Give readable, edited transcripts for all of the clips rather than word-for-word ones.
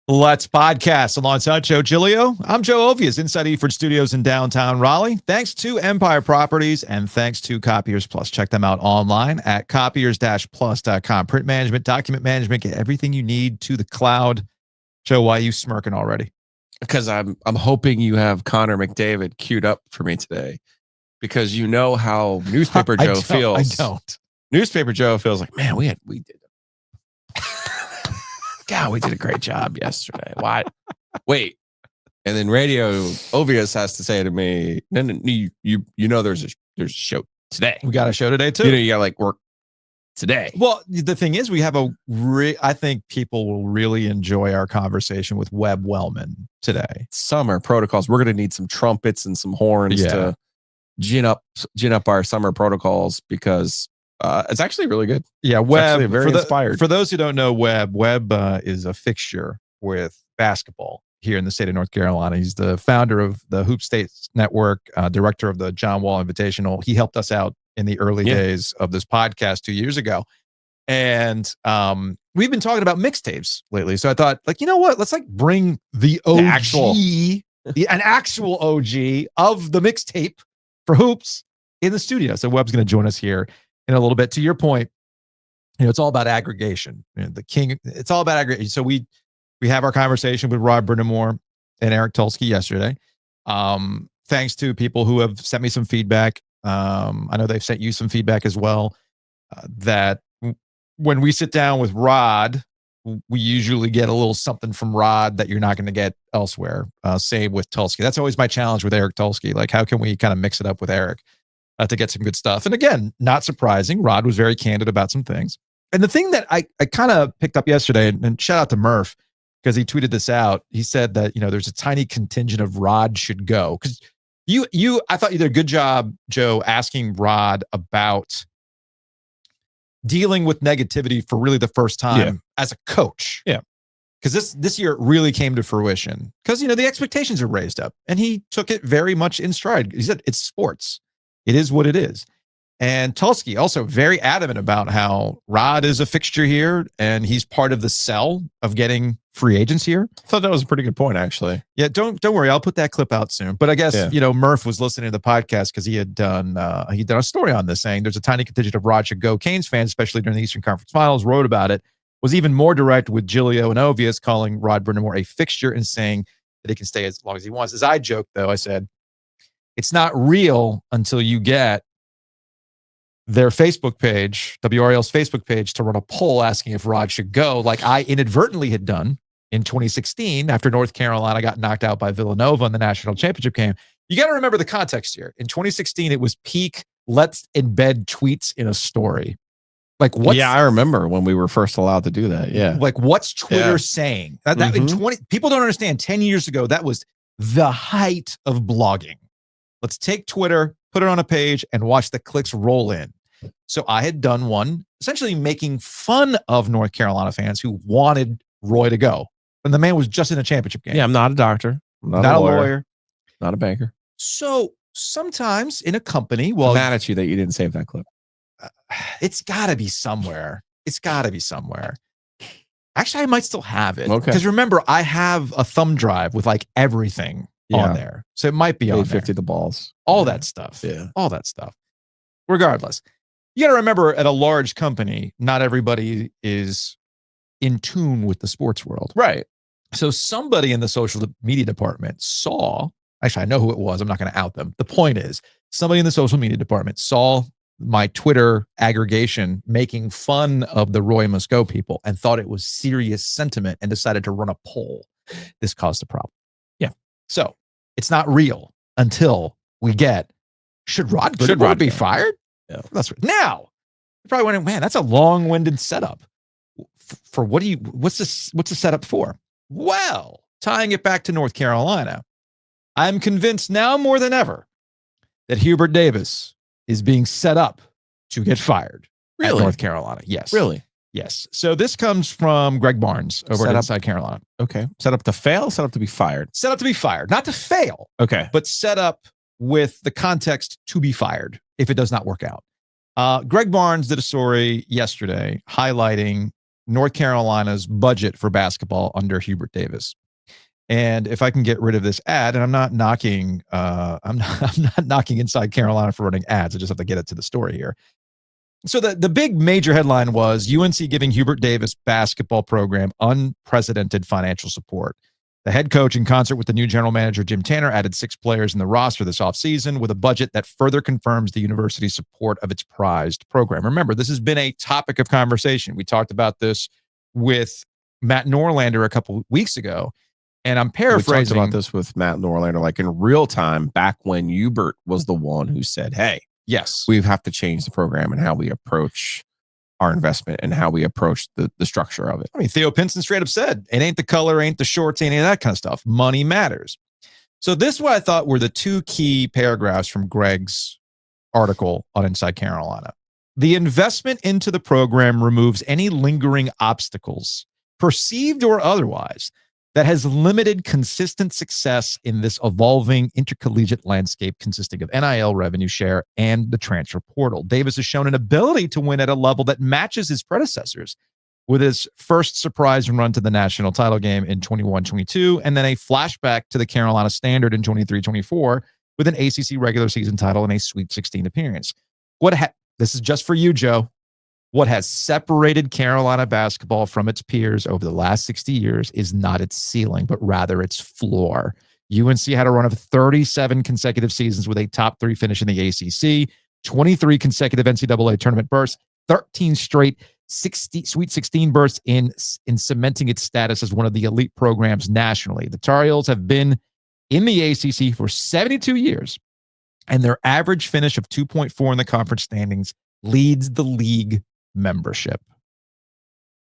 Let's podcast alongside Joe Giglio. I'm Joe Ovies, inside Eford Studios in downtown Raleigh. Thanks to Empire Properties and thanks to Copiers Plus. Check them out online at copiers-plus.com. Print management, document management, get everything you need to the cloud. Joe, why are you smirking already? Because I'm hoping you have Connor McDavid queued up for me today, because you know how Newspaper Joe feels. I don't. Newspaper Joe feels like, man, we did. God, we did a great job yesterday. Why? Wait. And then Radio Ovies has to say to me, no, you know there's a show today. We got a show today too. You know, you got to like work today. Well, the thing is, we have I think people will really enjoy our conversation with Webb Wellman today. Summer protocols. We're going to need some trumpets and some horns to gin up our summer protocols, because it's actually really good. Yeah, Webb, very inspired. For those who don't know Webb is a fixture with basketball here in the state of North Carolina. He's the founder of the Hoop States Network, director of the John Wall Invitational. He helped us out in the early days of this podcast 2 years ago. And we've been talking about mixtapes lately. So I thought, like, you know what? Let's like bring the OG, an actual OG of the mixtape for hoops in the studio. So Webb's going to join us here in a little bit. To your point, you know, it's all about aggregation. You know, it's all about aggregation. So we have our conversation with Rod Brindamore and Eric Tulsky yesterday. Thanks to people who have sent me some feedback. I know they've sent you some feedback as well, that when we sit down with Rod, we usually get a little something from Rod that you're not going to get elsewhere. Same with Tulsky. That's always my challenge with Eric Tulsky. Like, how can we kind of mix it up with Eric to get some good stuff? And again, not surprising, Rod was very candid about some things. And the thing that I kind of picked up yesterday, and shout out to Murph, because he tweeted this out. He said that, you know, there's a tiny contingent of Rod should go. Because I thought you did a good job, Joe, asking Rod about dealing with negativity for really the first time as a coach. Yeah. Because this year it really came to fruition. Because, you know, the expectations are raised up. And he took it very much in stride. He said, it's sports. It is what it is. And Tulsky also very adamant about how Rod is a fixture here and he's part of the sell of getting free agents here. I thought that was a pretty good point, actually. Yeah, don't worry. I'll put that clip out soon. But I guess, you know, Murph was listening to the podcast because he had done a story on this saying there's a tiny contingent of Rod should go. Canes fans, especially during the Eastern Conference Finals, wrote about it, was even more direct with Giglio and Ovies, calling Rod Brindamore a fixture and saying that he can stay as long as he wants. As I joked, though, I said, it's not real until you get their Facebook page, WRL's Facebook page, to run a poll asking if Rod should go, like I inadvertently had done in 2016 after North Carolina got knocked out by Villanova in the national championship game. You got to remember the context here. In 2016, it was peak let's embed tweets in a story. Like what? Yeah, I remember when we were first allowed to do that. Yeah. Like what's Twitter saying? That in 20 people don't understand. 10 years ago, that was the height of blogging. Let's take Twitter, put it on a page, and watch the clicks roll in. So I had done one essentially making fun of North Carolina fans who wanted Roy to go. And the man was just in a championship game. Yeah, I'm not a doctor. I'm not a lawyer. Not a banker. So sometimes in a company, I'm mad at you that you didn't save that clip. It's got to be somewhere. Actually, I might still have it. Okay. Because remember, I have a thumb drive with like everything on there. So it might be on 50 the balls. All that stuff. Yeah. All that stuff. Regardless, you got to remember at a large company, not everybody is in tune with the sports world. Right. So somebody in the social media department saw, actually, I know who it was. I'm not going to out them. The point is, somebody in the social media department saw my Twitter aggregation making fun of the Roy must go people and thought it was serious sentiment and decided to run a poll. This caused a problem. Yeah. So it's not real until we get, should Rod be fired? Yeah. That's right. Now, you're probably wondering, man, that's a long-winded setup. For what's the setup for? Well, tying it back to North Carolina, I'm convinced now more than ever that Hubert Davis is being set up to get fired at North Carolina. Yes. Really? Yes. So this comes from Greg Barnes over at Inside Carolina. Okay. Set up to fail, set up to be fired? Set up to be fired. Not to fail. Okay. But set up with the context to be fired if it does not work out. Greg Barnes did a story yesterday highlighting North Carolina's budget for basketball under Hubert Davis. And if I can get rid of this ad, and I'm not knocking Inside Carolina for running ads. I just have to get it to the story here. So the big major headline was UNC giving Hubert Davis basketball program unprecedented financial support. The head coach, in concert with the new general manager, Jim Tanner, added 6 players in the roster this offseason with a budget that further confirms the university's support of its prized program. Remember, this has been a topic of conversation. We talked about this with Matt Norlander a couple weeks ago, and I'm paraphrasing. We talked about this with Matt Norlander, like in real time, back when Hubert was the one who said, hey, yes, we have to change the program and how we approach our investment and how we approach the structure of it. I mean, Theo Pinson straight up said, it ain't the color, ain't the shorts, ain't any of that kind of stuff. Money matters. So this is what I thought were the 2 key paragraphs from Greg's article on Inside Carolina. The investment into the program removes any lingering obstacles, perceived or otherwise, that has limited consistent success in this evolving intercollegiate landscape consisting of NIL revenue share and the transfer portal. Davis has shown an ability to win at a level that matches his predecessors, with his first surprise run to the national title game in 21-22, and then a flashback to the Carolina Standard in 23-24 with an ACC regular season title and a Sweet 16 appearance. This is just for you, Joe. What has separated Carolina basketball from its peers over the last 60 years is not its ceiling, but rather its floor. UNC had a run of 37 consecutive seasons with a top 3 finish in the ACC, 23 consecutive NCAA tournament berths, 13 straight Sweet 16 berths in cementing its status as one of the elite programs nationally. The Tar Heels have been in the ACC for 72 years, and their average finish of 2.4 in the conference standings leads the league membership.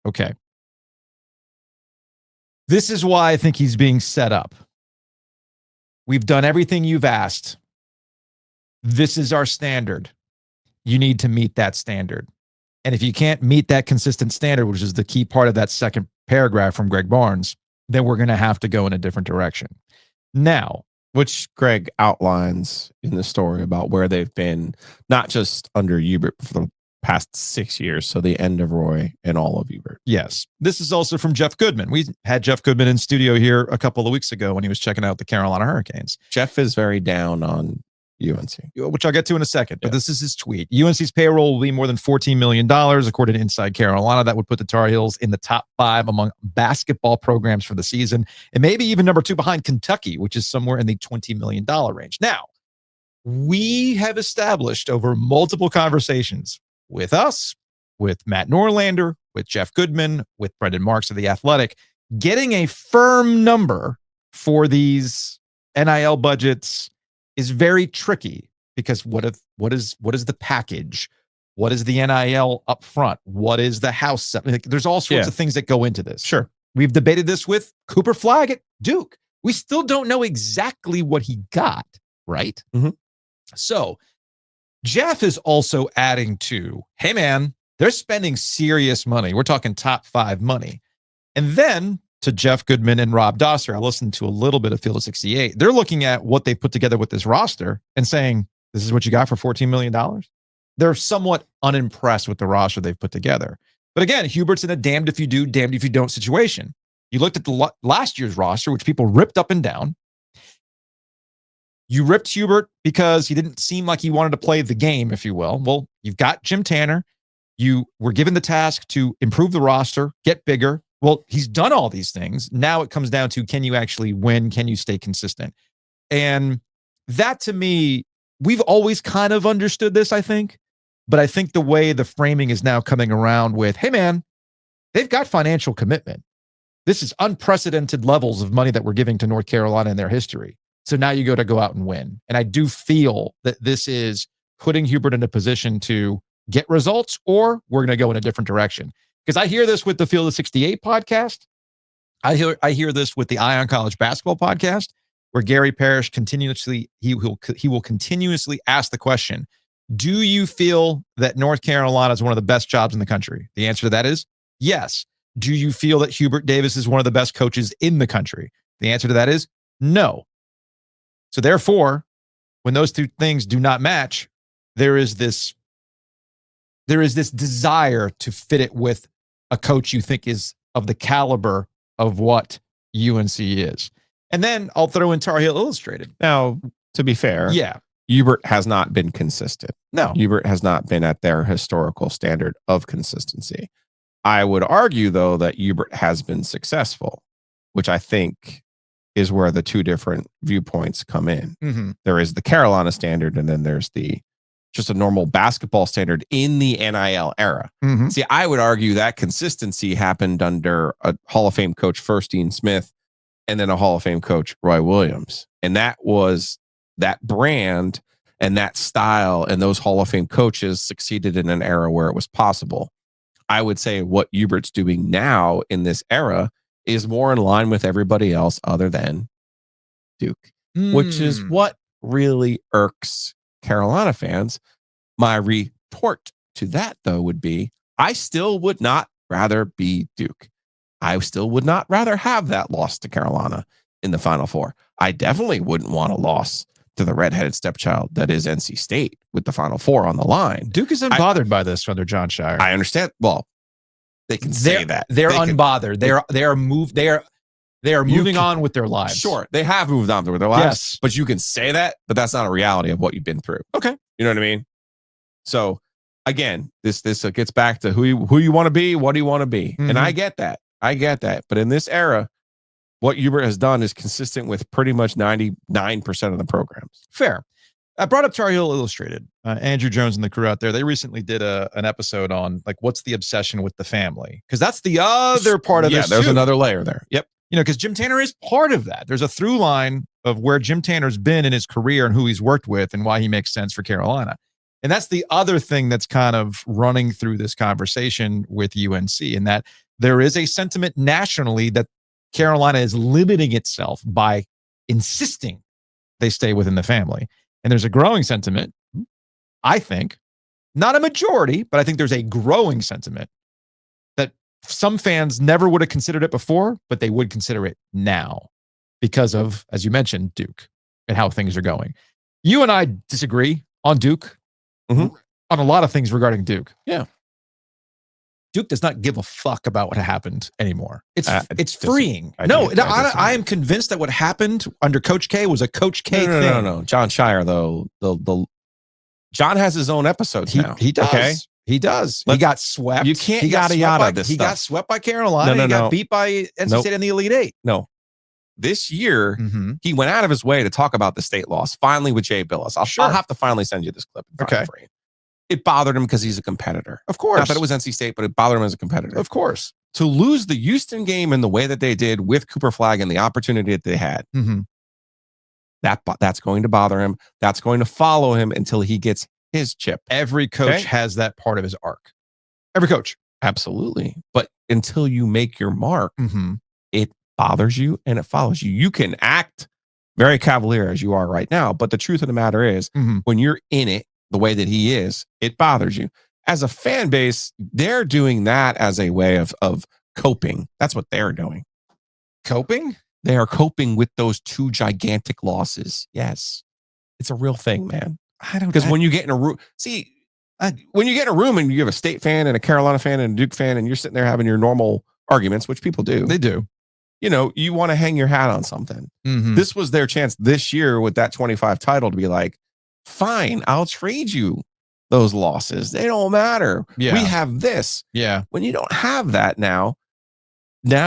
Okay. This is why I think he's being set up. We've done everything you've asked. This is our standard. You need to meet that standard. And if you can't meet that consistent standard, which is the key part of that second paragraph from Greg Barnes, then we're going to have to go in a different direction. Now, which Greg outlines in the story about where they've been, not just under Hubert, but for the past 6 years. So the end of Roy and all of Hubert. Yes. This is also from Jeff Goodman. We had Jeff Goodman in studio here a couple of weeks ago when he was checking out the Carolina Hurricanes. Jeff is very down on UNC, which I'll get to in a second, but this is his tweet. UNC's payroll will be more than $14 million, according to Inside Carolina. That would put the Tar Heels in the top 5 among basketball programs for the season, and maybe even number 2 behind Kentucky, which is somewhere in the $20 million range. Now, we have established over multiple conversations with us, with Matt Norlander, with Jeff Goodman, with Brendan Marks of The Athletic, getting a firm number for these NIL budgets is very tricky, because what is the package? What is the NIL up front? What is the house? There's all sorts of things that go into this. Sure. We've debated this with Cooper Flagg at Duke. We still don't know exactly what he got, right? Mm-hmm. So Jeff is also adding to, hey man, they're spending serious money. We're talking top 5 money. And then to Jeff Goodman and Rob Dosser, I listened to a little bit of Field of 68. They're looking at what they put together with this roster and saying, this is what you got for $14 million. They're somewhat unimpressed with the roster they've put together. But again, Hubert's in a damned if you do, damned if you don't situation. You looked at the last year's roster, which people ripped up and down. You ripped Hubert because he didn't seem like he wanted to play the game, if you will. Well, you've got Jim Tanner. You were given the task to improve the roster, get bigger. Well, he's done all these things. Now it comes down to, can you actually win? Can you stay consistent? And that, to me, we've always kind of understood this, I think. But I think the way the framing is now coming around with, hey, man, they've got financial commitment. This is unprecedented levels of money that we're giving to North Carolina in their history. So now you go out and win. And I do feel that this is putting Hubert in a position to get results, or we're going to go in a different direction. Because I hear this with the Field of 68 podcast. I hear this with the Ion College Basketball podcast, where Gary Parrish continuously, he will continuously ask the question, do you feel that North Carolina is one of the best jobs in the country? The answer to that is yes. Do you feel that Hubert Davis is one of the best coaches in the country? The answer to that is no. So therefore, when those 2 things do not match, there is this desire to fit it with a coach you think is of the caliber of what UNC is. And then I'll throw in Tar Heel Illustrated. Now, to be fair, Yeah. Hubert has not been consistent. No. Hubert has not been at their historical standard of consistency. I would argue, though, that Hubert has been successful, which I think is where the two different viewpoints come in. Mm-hmm. There is the Carolina standard, and then there's the just a normal basketball standard in the NIL era. Mm-hmm. See, I would argue that consistency happened under a Hall of Fame coach, Firstein Smith, and then a Hall of Fame coach, Roy Williams. And that was that brand and that style, and those Hall of Fame coaches succeeded in an era where it was possible. I would say what Hubert's doing now in this era is more in line with everybody else other than Duke, which is what really irks Carolina fans. My retort to that, though, would be I still would not rather be Duke. I still would not rather have that loss to Carolina in the Final Four. I definitely wouldn't want a loss to the redheaded stepchild that is NC State with the Final Four on the line. Duke is unbothered by this under John Shire. I understand. Well, they can say that. They're unbothered. They are moving on with their lives. Sure, they have moved on with their lives. Yes. But you can say that, but that's not a reality of what you've been through. Okay. You know what I mean? So again, this gets back to who you want to be, what do you want to be? Mm-hmm. And I get that. But in this era, what Hubert has done is consistent with pretty much 99% of the programs. Fair. I brought up Tar Heel Illustrated. Andrew Jones and the crew out there, they recently did an episode on like what's the obsession with the family, because that's the other part of this. There's too. another layer there. Yep. You know, because Jim Tanner is part of that. There's a through line of where Jim Tanner's been in his career and who he's worked with and why he makes sense for Carolina. And that's the other thing that's kind of running through this conversation with UNC, in that there is a sentiment nationally that Carolina is limiting itself by insisting they stay within the family. And there's a growing sentiment, I think, not a majority, but I think there's a growing sentiment that some fans never would have considered it before, but they would consider it now because of, as you mentioned, Duke and how things are going. You and I disagree on Duke, on a lot of things regarding Duke. Yeah. Duke does not give a fuck about what happened anymore. It's freeing. I am convinced that what happened under Coach K was a Coach K thing. No. John Shire, though, John has his own episodes now. He does. Okay? He does. He got swept. You can't he got this got swept by Carolina. He got beat by NC State in the Elite Eight. No. This year, he went out of his way to talk about the state loss, finally with Jay Billis. I'll have to finally send you this clip. Okay. For you. It bothered him because he's a competitor. Of course. Not that it was NC State, but it bothered him as a competitor. Of course. To lose the Houston game in the way that they did with Cooper Flagg and the opportunity that they had, that's going to bother him. That's going to follow him until he gets his chip. Every coach has that part of his arc. Every coach. Absolutely. But until you make your mark, it bothers you and it follows you. You can act very cavalier as you are right now, but the truth of the matter is, when you're in it the way that he is, it bothers you. As a fan base, they're doing that as a way of coping. That's what they're doing. Coping? They are coping with those two gigantic losses. Yes. It's a real thing, man. Because when you get in a room, when you get in a room and you have a State fan and a Carolina fan and a Duke fan and you're sitting there having your normal arguments, which people do. They do. You know, you want to hang your hat on something. This was their chance this year with that 25 title to be like, fine, I'll trade you those losses. They don't matter. Yeah. We have this. Yeah. When you don't have that now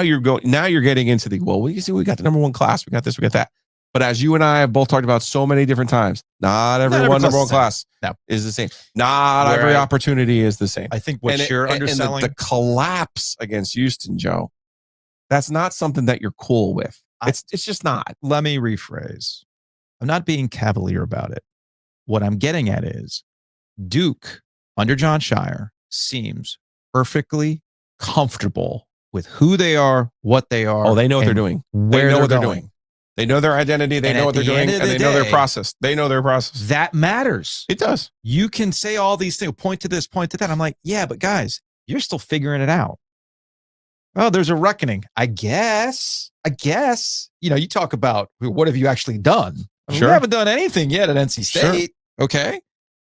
you're getting into the, well, you see, we got the number one class. We got this, we got that. But as you and I have both talked about so many different times, not every number one class is the same. Not every opportunity is the same. I think what you're underselling. And the collapse against Houston, Joe, that's not something that you're cool with. It's just not. Let me rephrase. I'm not being cavalier about it. What I'm getting at is Duke under John Shire seems perfectly comfortable with who they are, what they are. Oh, they know what they're doing. They know what they're doing. They know their identity. They know what they're doing. And they know their process. They know their process. That matters. It does. You can say all these things, point to this, point to that. I'm like, yeah, but guys, you're still figuring it out. Oh, there's a reckoning. I guess. You know, you talk about what have you actually done? We haven't done anything yet at NC State. Sure. Okay.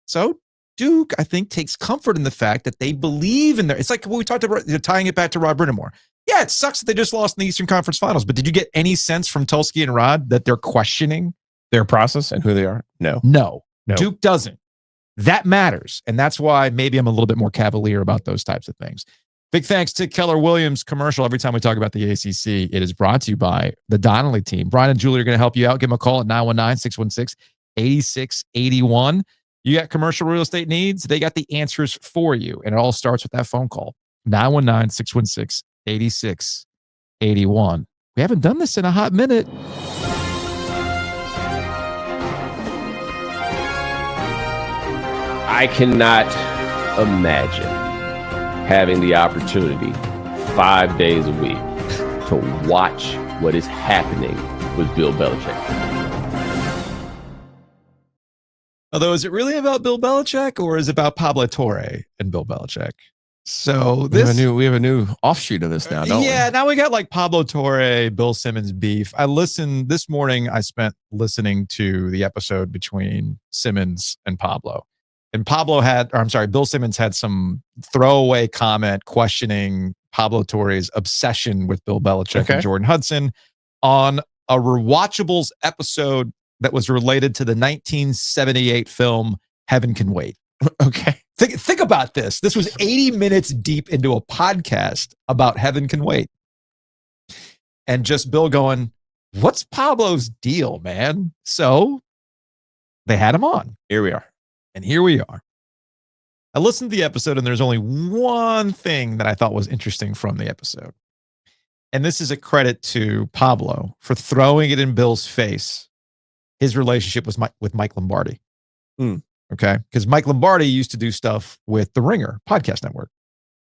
So Duke, I think, takes comfort in the fact that they believe in it's like what we talked about, tying it back to Rod Brindamore. Yeah, it sucks that they just lost in the Eastern Conference Finals, but did you get any sense from Tulsky and Rod that they're questioning their process and who they are? No. Duke doesn't. That matters. And that's why maybe I'm a little bit more cavalier about those types of things. Big thanks to Keller Williams commercial. Every time we talk about the ACC, it is brought to you by the Donnelly team. Brian and Julie are going to help you out. Give them a call at 919-616-8681. You got commercial real estate needs, they got the answers for you. And it all starts with that phone call, 919-616-8681. We haven't done this in a hot minute. I cannot imagine having the opportunity 5 days a week to watch what is happening with Bill Belichick. Although, is it really about Bill Belichick or is it about Pablo Torre and Bill Belichick? So we have a new offshoot of this now, don't we? Yeah, now we got like Pablo Torre, Bill Simmons beef. I listened this morning. I spent listening to the episode between Simmons and Pablo. And Bill Simmons had some throwaway comment questioning Pablo Torre's obsession with Bill Belichick and Jordan Hudson on a Rewatchables episode that was related to the 1978 film Heaven Can Wait. Okay. Think about this. This was 80 minutes deep into a podcast about Heaven Can Wait. And just Bill going, what's Pablo's deal, man? So they had him on. Here we are. And here we are. I listened to the episode, and there's only one thing that I thought was interesting from the episode. And this is a credit to Pablo for throwing it in Bill's face, his relationship with Mike Lombardi. Okay? Because Mike Lombardi used to do stuff with The Ringer podcast network.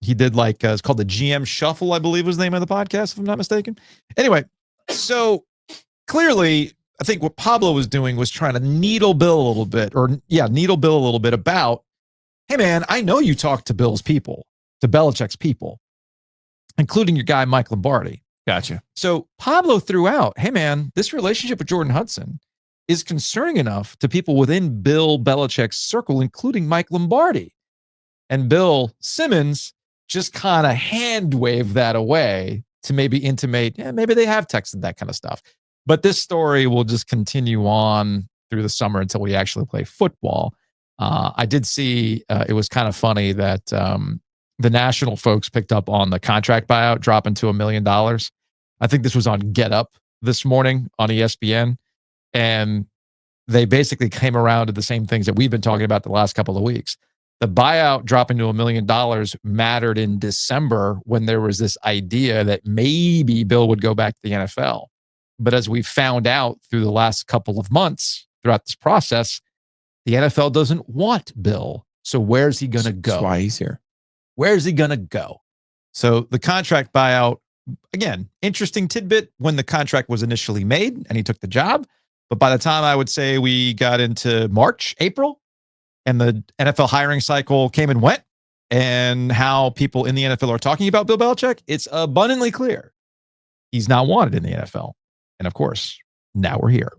He did it's called the GM Shuffle, I believe was the name of the podcast, if I'm not mistaken. Anyway, so clearly, I think what Pablo was doing was trying to needle Bill a little bit about, hey, man, I know you talked to Bill's people, to Belichick's people, including your guy, Mike Lombardi. Gotcha. So Pablo threw out, hey, man, this relationship with Jordan Hudson is concerning enough to people within Bill Belichick's circle, including Mike Lombardi. And Bill Simmons just kind of hand waved that away to maybe intimate, maybe they have texted that kind of stuff. But this story will just continue on through the summer until we actually play football. I did see it was kind of funny that the national folks picked up on the contract buyout dropping to $1 million. I think this was on Get Up this morning on ESPN. And they basically came around to the same things that we've been talking about the last couple of weeks. The buyout dropping to $1 million mattered in December when there was this idea that maybe Bill would go back to the NFL. But as we found out through the last couple of months throughout this process, the NFL doesn't want Bill. So where's he going to go? That's why he's here. Where's he going to go? So the contract buyout, again, interesting tidbit when the contract was initially made and he took the job. But by the time I would say we got into March, April, and the NFL hiring cycle came and went, and how people in the NFL are talking about Bill Belichick, it's abundantly clear he's not wanted in the NFL. And of course, now we're here.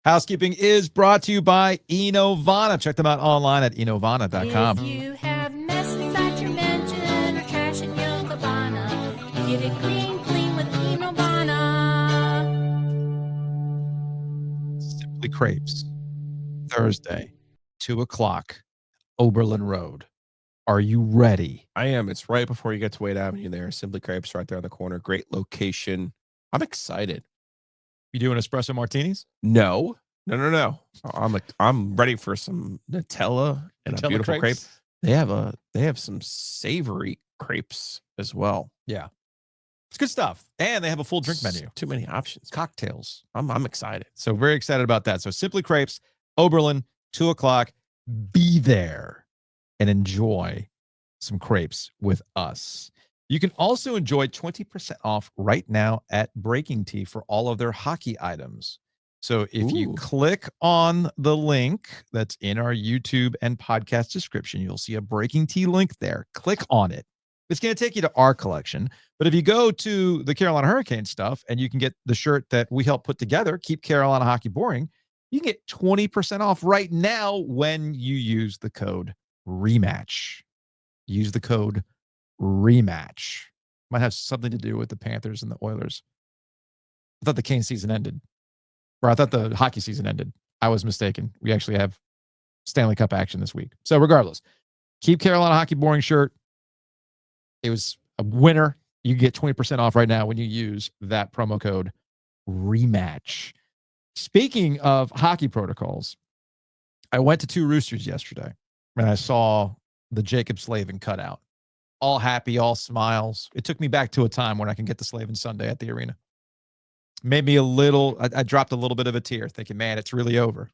Housekeeping is brought to you by Enovana. Check them out online at enovana.com. If you have mess inside your mansion or trash in your cabana, get it clean with Enovana. Simply Crepes, Thursday, 2:00, Oberlin Road. Are you ready? I am. It's right before you get to Wade Avenue there. Simply Crepes right there on the corner. Great location. I'm excited. You doing espresso martinis? No. I'm ready for some Nutella and a beautiful crepe. They have some savory crepes as well. Yeah. It's good stuff. And they have a full drink menu. Too many options. Cocktails. I'm excited. So very excited about that. So Simply Crepes, Oberlin, 2:00. Be there and enjoy some crepes with us. You can also enjoy 20% off right now at Breaking Tea for all of their hockey items. So if you click on the link that's in our YouTube and podcast description, you'll see a Breaking Tea link there. Click on it. It's going to take you to our collection. But if you go to the Carolina Hurricane stuff and you can get the shirt that we helped put together, Keep Carolina Hockey Boring, You can get 20% off right now when you use the code REMATCH. Use the code REMATCH. Might have something to do with the Panthers and the Oilers. I thought the Kane season ended. Or I thought the hockey season ended. I was mistaken. We actually have Stanley Cup action this week. So regardless, Keep Carolina Hockey Boring shirt. It was a winner. You can get 20% off right now when you use that promo code REMATCH. Speaking of hockey protocols, I went to Two Roosters yesterday and I saw the Jacob Slavin cutout. All happy, all smiles. It took me back to a time when I can get the Slavin Sunday at the arena. Made me a little, I dropped a little bit of a tear thinking, man, it's really over.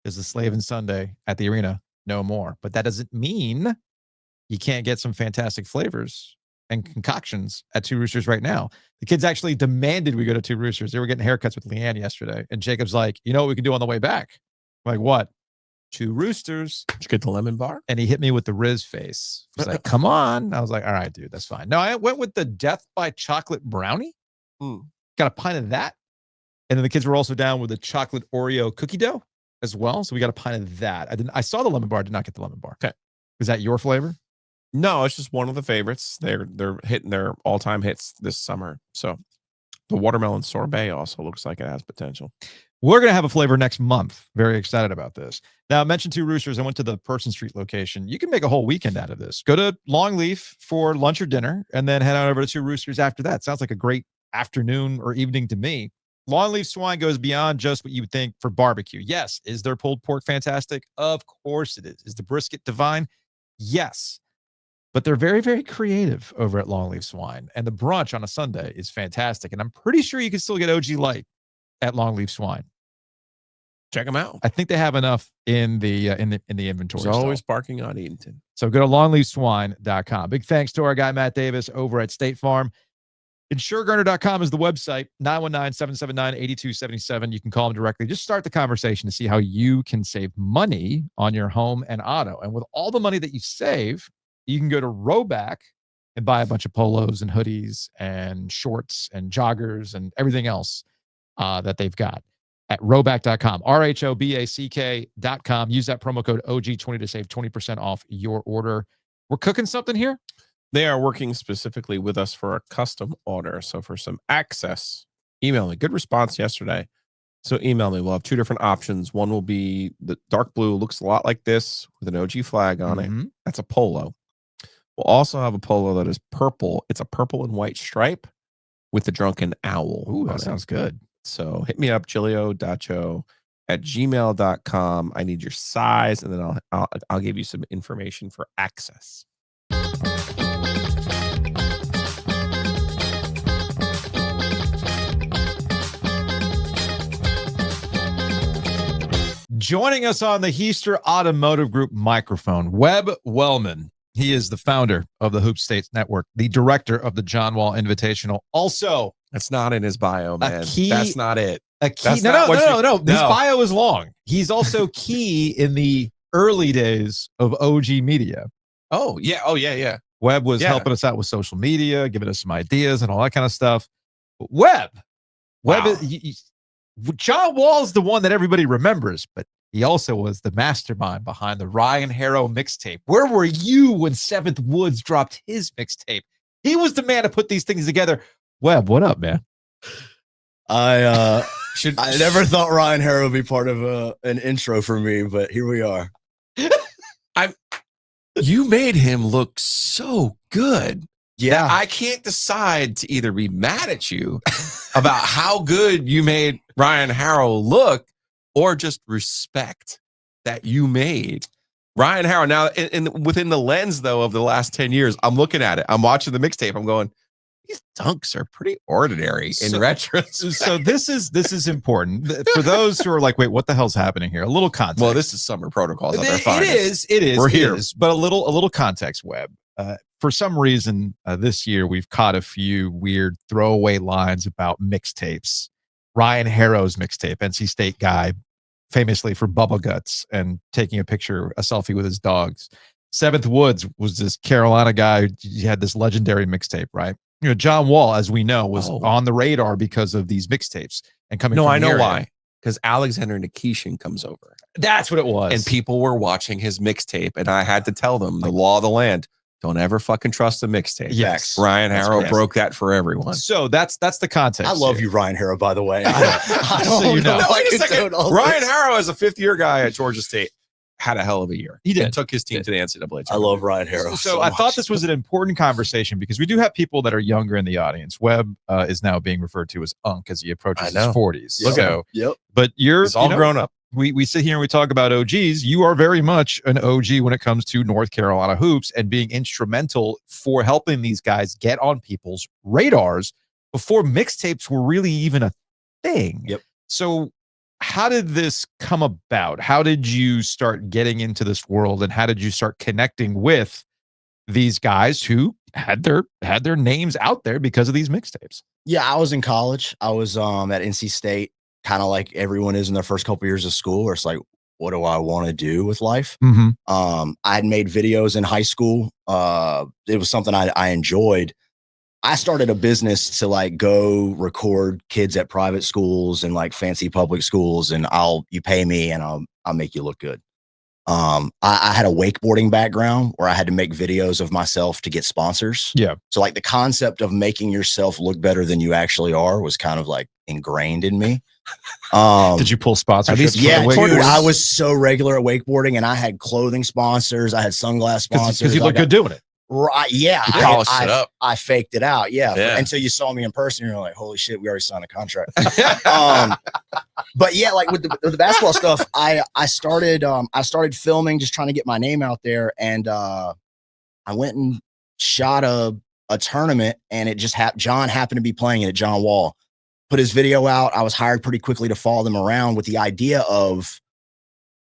There's the Slavin Sunday at the arena, no more. But that doesn't mean you can't get some fantastic flavors and concoctions at Two Roosters right now. The kids actually demanded we go to Two Roosters. They were getting haircuts with Leanne yesterday. And Jacob's like, you know what we can do on the way back? I'm like, what? Two Roosters. Did you get the lemon bar? And he hit me with the Riz face. He's like, come on. I was like, all right, dude, that's fine. No, I went with the Death by Chocolate Brownie. Got a pint of that. And then the kids were also down with the chocolate Oreo cookie dough as well. So we got a pint of that. I saw the lemon bar, did not get the lemon bar. Okay. Is that your flavor? No, it's just one of the favorites. They're hitting their all-time hits this summer. So the watermelon sorbet also looks like it has potential. We're going to have a flavor next month. Very excited about this. Now, I mentioned Two Roosters. I went to the Person Street location. You can make a whole weekend out of this. Go to Longleaf for lunch or dinner, and then head on over to Two Roosters after that. Sounds like a great afternoon or evening to me. Longleaf Swine goes beyond just what you would think for barbecue. Yes. Is their pulled pork fantastic? Of course it is. Is the brisket divine? Yes. But they're very, very creative over at Longleaf Swine. And the brunch on a Sunday is fantastic. And I'm pretty sure you can still get OG Light at Longleaf Swine. Check them out. I think they have enough in the inventory. There's always parking on Edenton. So go to longleafswine.com. Big thanks to our guy, Matt Davis, over at State Farm. InsureGarner.com is the website, 919-779-8277. You can call them directly. Just start the conversation to see how you can save money on your home and auto. And with all the money that you save, you can go to Roback and buy a bunch of polos and hoodies and shorts and joggers and everything else that they've got at Roback.com, RHOBACK.com. Use that promo code OG20 to save 20% off your order. We're cooking something here. They are working specifically with us for a custom order. So for some access, email me. Good response yesterday. So email me. We'll have two different options. One will be the dark blue, looks a lot like this with an OG flag on it. That's a polo. We'll also have a polo that is purple. It's a purple and white stripe with the drunken owl. Ooh, that sounds good. So hit me up, gilio.cho@gmail.com. I need your size, and then I'll give you some information for access. Joining us on the Heister Automotive Group microphone, Webb Wellman. He is the founder of the Hoop States Network, the director of the John Wall Invitational. Also, that's not in his bio, man. Key, that's not it. A key. No. His bio is long. He's also key in the early days of OG Media. Oh, yeah. Oh, yeah. Webb was helping us out with social media, giving us some ideas and all that kind of stuff. Webb is, John Wall is the one that everybody remembers, but he also was the mastermind behind the Ryan Harrow mixtape. Where were you when Seventh Woods dropped his mixtape? He was the man to put these things together. Webb, what up, man? I never thought Ryan Harrow would be part of an intro for me, but here we are. You made him look so good. Yeah. I can't decide to either be mad at you about how good you made Ryan Harrow look or just respect that you made Ryan Harrow. Now, within the lens, though, of the last 10 years, I'm looking at it. I'm watching the mixtape. I'm going, these dunks are pretty ordinary in retrospect. So this is important for those who are like, wait, what the hell's happening here? A little context. Well, this is summer protocols. It is. We're here. But a little context, Webb. For some reason, this year we've caught a few weird throwaway lines about mixtapes. Ryan Harrow's mixtape, NC State guy, famously for bubble guts and taking a selfie with his dogs. Seventh Woods was this Carolina guy. He had this legendary mixtape, right? John Wall, as we know, was on the radar because of these mixtapes and coming. No, from I know area. why. because Alexander Nikishin comes over. That's what it was. And people were watching his mixtape, and I had to tell them the law of the land. Don't ever fucking trust a mixtape. Yes. Ryan Harrow correct. broke that for everyone. So that's the context. I love here. you, Ryan Harrow, by the way. I don't So you know. if I Wait a can second. do all Ryan this. Harrow, as a fifth-year guy at Georgia State, had a hell of a year. He did. And took his team to the NCAA. I love Ryan Harrow. So I thought this was an important conversation because we do have people that are younger in the audience. Webb is now being referred to as Unk as he approaches his 40s. Look at him. So, Yep. but you're It's all grown up. We sit here and we talk about OGs. You are very much an OG when it comes to North Carolina hoops and being instrumental for helping these guys get on people's radars before mixtapes were really even a thing. Yep. So how did this come about? How did you start getting into this world, and how did you start connecting with these guys who had their names out there because of these mixtapes? Yeah, I was in college. I was at NC State, kind of like everyone is in their first couple years of school, where it's like, what do I want to do with life? Mm-hmm. I had made videos in high school. It was something I enjoyed. I started a business to like go record kids at private schools and like fancy public schools, and you pay me and I'll make you look good. I had a wakeboarding background where I had to make videos of myself to get sponsors. Yeah. So like the concept of making yourself look better than you actually are was kind of like ingrained in me. Did you pull sponsorships? Yeah, for the dude, wakeboarders? I was so regular at wakeboarding, and I had clothing sponsors. I had sunglass sponsors. Because you look good doing it. Right. Yeah. You polished it up. I faked it out. Yeah. Yeah. Until you saw me in person, you're like, holy shit, we already signed a contract. But yeah, like with the basketball stuff, I started filming, just trying to get my name out there. And I went and shot a tournament, and it just John happened to be playing it at John Wall. Put his video out. I was hired pretty quickly to follow them around with the idea of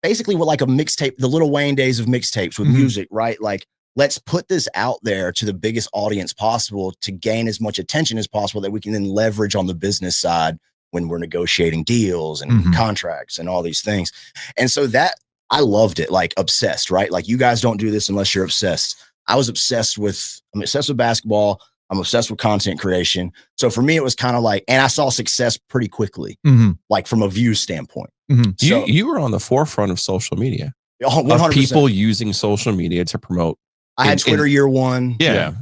basically what like a mixtape, the Lil Wayne days of mixtapes with music, right? Like, let's put this out there to the biggest audience possible to gain as much attention as possible that we can then leverage on the business side when we're negotiating deals and contracts and all these things. And so that I loved it, like obsessed, right? Like, you guys don't do this unless you're obsessed. I'm obsessed with basketball. I'm obsessed with content creation. So for me, it was kind of like, and I saw success pretty quickly, like from a view standpoint. So, You were on the forefront of social media, 100%. of people using social media to promote. I had Twitter year one. Yeah.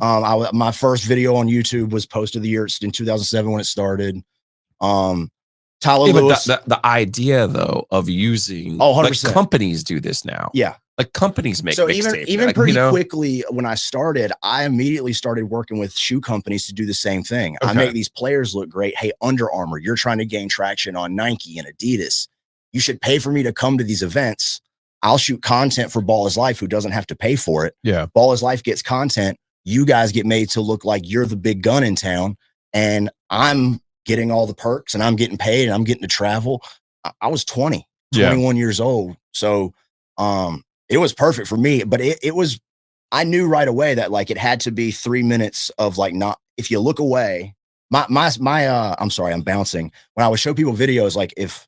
My first video on YouTube was post of the year in 2007 when it started. Tyler Lewis. But the idea though of using, 100%. like, companies do this now. Yeah. Like, companies make So mixtapes. even like, pretty quickly when I started, I immediately started working with shoe companies to do the same thing. I make these players look great. Hey, Under Armour, you're trying to gain traction on Nike and Adidas. You should pay for me to come to these events. I'll shoot content for Ball is Life, who doesn't have to pay for it. Yeah. Ball is Life gets content. You guys get made to look like you're the big gun in town, and I'm getting all the perks, and I'm getting paid, and I'm getting to travel. I was 21 years old. So, it was perfect for me, but it was, I knew right away that like it had to be 3 minutes of like, not, if you look away, I'm sorry, I'm bouncing. When I would show people videos, like if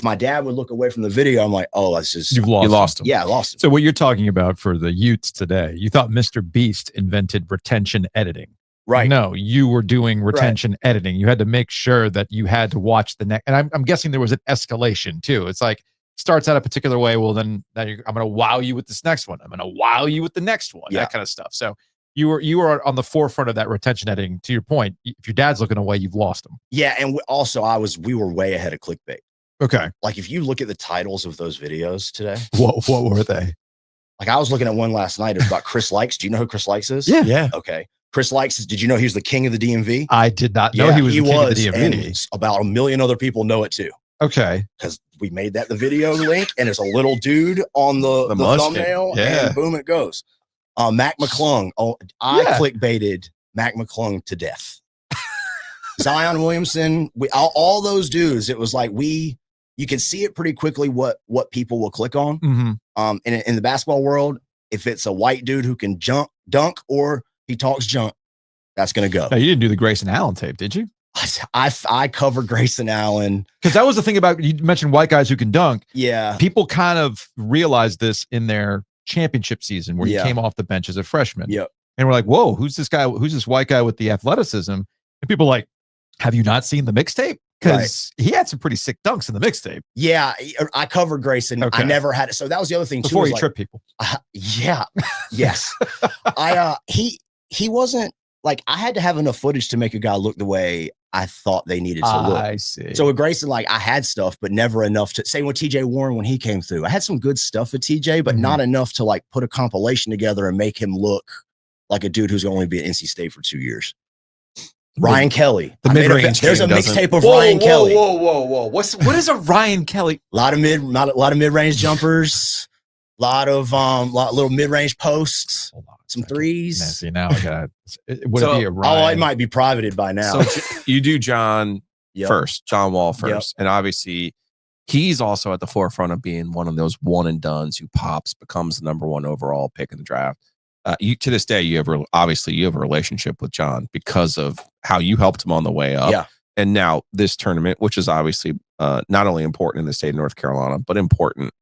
my dad would look away from the video, I'm like, oh, this is, You lost him. yeah, I lost it. So what you're talking about for the youths today, you thought Mr. Beast invented retention editing. Right. No, you were doing retention editing. You had to make sure that you had to watch the next. And I'm guessing there was an escalation too. It's like, starts out a particular way. Well, then I'm going to wow you with this next one. I'm going to wow you with the next one. Yeah. That kind of stuff. So you were on the forefront of that retention editing. To your point, if your dad's looking away, you've lost him. Yeah. And we were way ahead of clickbait. Okay. Like if you look at the titles of those videos today, What were they? like I was looking at one last night. It was about Chris Likes. Do you know who Chris Likes is? Yeah. Okay. Chris Likes, did you know he was the king of the DMV? I did not know he was the king of the and DMV. about 1 million other people know it too. Okay. Because we made that the video link, and there's a little dude on the thumbnail, and boom, it goes. Mac McClung. Oh, I clickbaited Mac McClung to death. Zion Williamson, all those dudes. It was like you can see it pretty quickly what people will click on. In the basketball world, if it's a white dude who can dunk or he talks junk, that's gonna go. No, you didn't do the Grayson Allen tape, did you? I covered Grayson Allen because that was the thing about, you mentioned white guys who can dunk. Yeah, people kind of realized this in their championship season where he came off the bench as a freshman. Yep. And we're like, whoa, who's this guy? Who's this white guy with the athleticism? And people are like, have you not seen the mixtape? Because he had some pretty sick dunks in the mixtape Yeah, I covered Grayson. Okay. I never had it. So that was the other thing too. before was he like, tripped people. yeah, yes. He wasn't like, I had to have enough footage to make a guy look the way I thought they needed to look. I see. So with Grayson, like I had stuff, but never enough to. Same with TJ Warren when he came through. I had some good stuff with TJ, but not enough to like put a compilation together and make him look like a dude who's going to only be at NC State for 2 years. Ryan Kelly. the I made mid-range there's a game doesn't- mixtape of Ryan Kelly. Whoa. What is a Ryan Kelly? A lot of mid-range jumpers, little mid-range posts, Hold on a some second. threes. Man, see, now I got would So- it be a Oh, Ryan? it might be privated by now. So you do John Yep. first, John Wall Yep. first. And obviously, he's also at the forefront of being one of those one and dones who pops, becomes the number 1 overall pick in the draft. You to this day, you have a relationship with John because of how you helped him on the way up. Yeah. And now this tournament, which is obviously not only important in the state of North Carolina, but important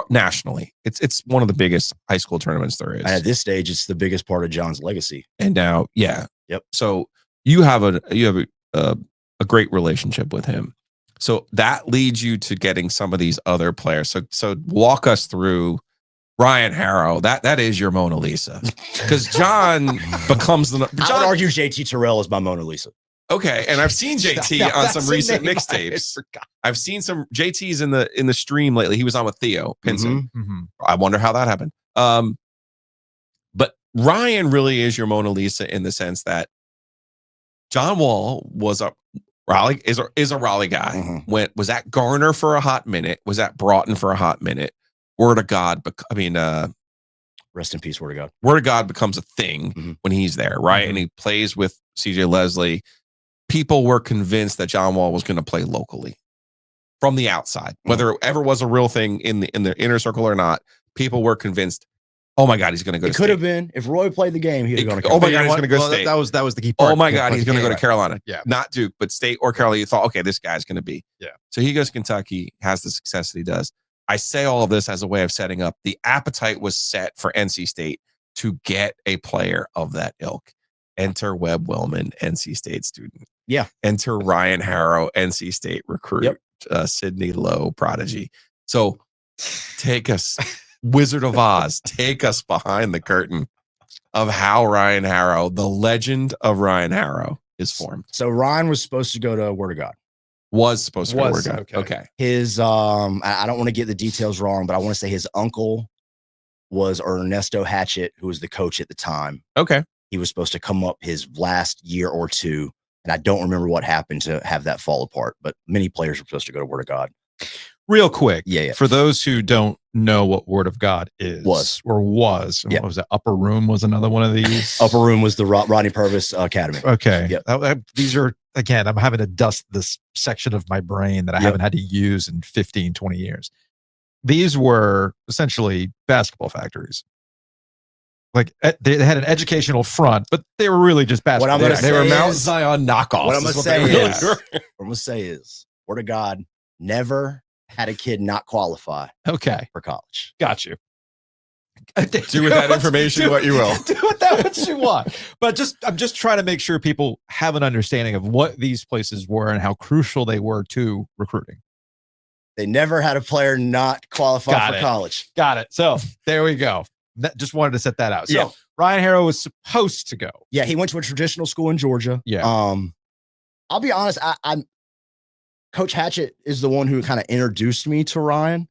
nationally. It's one of the biggest high school tournaments there is. At this stage, it's the biggest part of John's legacy. And now, yeah. Yep. So you have a great relationship with him. So that leads you to getting some of these other players. So walk us through Ryan Harrow. That is your Mona Lisa. Because John becomes the I would John, argue JT Terrell is my Mona Lisa. okay, and I've seen JT Now, on that's some a recent name I mixtapes. forgot. I've seen some JT's in the stream lately. He was on with Theo Pinson. Mhm. I wonder how that happened. But Ryan really is your Mona Lisa in the sense that John Wall was a Raleigh is a Raleigh guy. Was at Garner for a hot minute, was at Broughton for a hot minute. Word of God, Rest in peace, word of God. Word of God becomes a thing when he's there, right? And he plays with CJ Leslie. People were convinced that John Wall was going to play locally from the outside, whether it ever was a real thing in the inner circle or not. People were convinced, oh my God, he's going to go to It could have state. been if Roy played the game, he'd have gone to Oh my Carolina. God, he's going to go Well, state. that was the key part. Oh my Yeah, God, but he's going to go to right. Carolina. Yeah. Not Duke, but State or Carolina. You thought, okay, this guy's going to be. Yeah. So he goes to Kentucky, has the success that he does. I say all of this as a way of setting up. The appetite was set for NC State to get a player of that ilk. Enter Webb Wellman, NC State student. Yeah. Enter Ryan Harrow, NC State recruit. Yep. Sydney Lowe prodigy. So take us, Wizard of Oz, take us behind the curtain of how Ryan Harrow, the legend of Ryan Harrow, is formed. So Ryan was supposed to go to Word of God. Was supposed to be Was, Word of God. okay. Okay. His I don't want to get the details wrong, but I want to say his uncle was Ernesto Hatchett, who was the coach at the time. Okay. He was supposed to come up his last year or two, and I don't remember what happened to have that fall apart, but many players were supposed to go to Word of God. Real quick, Yeah. for those who don't know what Word of God is, Was. and Yeah. what was it? Upper Room was another one of these. Upper Room was the Rodney Purvis Academy. Okay. Yep. These are, again, I'm having to dust this section of my brain that I haven't had to use in 15, 20 years. These were essentially basketball factories. Like they had an educational front, but they were really just basketball. I'm gonna factories. They were say Mount is- Zion knockoffs. What I'm gonna is say they really is, were. what I'm gonna say is, Word of God never had a kid not qualify Okay. for college. Got you. Do with that information what you will. Do with that what you want. But I'm just trying to make sure people have an understanding of what these places were and how crucial they were to recruiting. They never had a player not qualify Got for it. college. Got it. So there we go. Just wanted to set that out. So Yeah. Ryan Harrow was supposed to go. Yeah, he went to a traditional school in Georgia. Yeah. I'll be honest. I'm Coach Hatchett is the one who kind of introduced me to Ryan.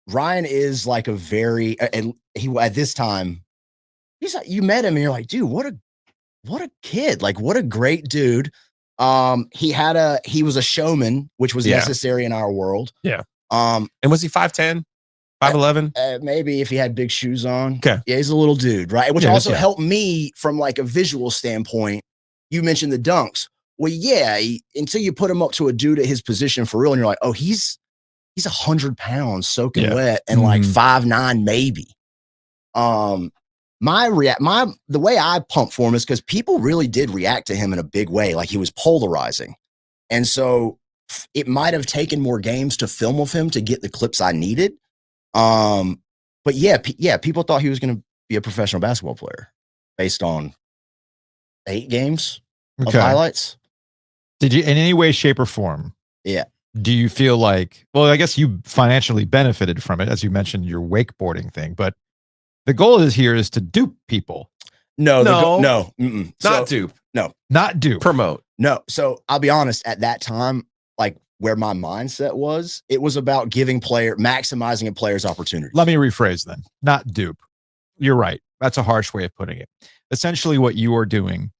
Ryan is like a very, and he at this time, he's like, you met him and you're like, dude, what a kid, like what a great dude. He was a showman, which was Yeah. necessary in our world. Yeah. And was he 5'10", 5'11"? Maybe if he had big shoes on. Okay. Yeah, he's a little dude, right? Which Yeah, also yeah. helped me from like a visual standpoint. You mentioned the dunks. Well, yeah, until you put him up to a dude at his position for real, and you're like, oh, he's 100 pounds soaking Yeah. wet and like 5'9" maybe. The way I pump for him is because people really did react to him in a big way. Like he was polarizing. And so it might have taken more games to film of him to get the clips I needed. But yeah, people thought he was going to be a professional basketball player based on 8 games of highlights. Did you, in any way, shape, or form? Yeah. Do you feel like, well, I guess you financially benefited from it, as you mentioned your wakeboarding thing, but the goal is to dupe people, No. Not So, dupe. not dupe. Promote. no. So I'll be honest. At that time, like where my mindset was, it was about maximizing a player's opportunity. Let me rephrase then. Not dupe. You're right. That's a harsh way of putting it. Essentially, what you are doing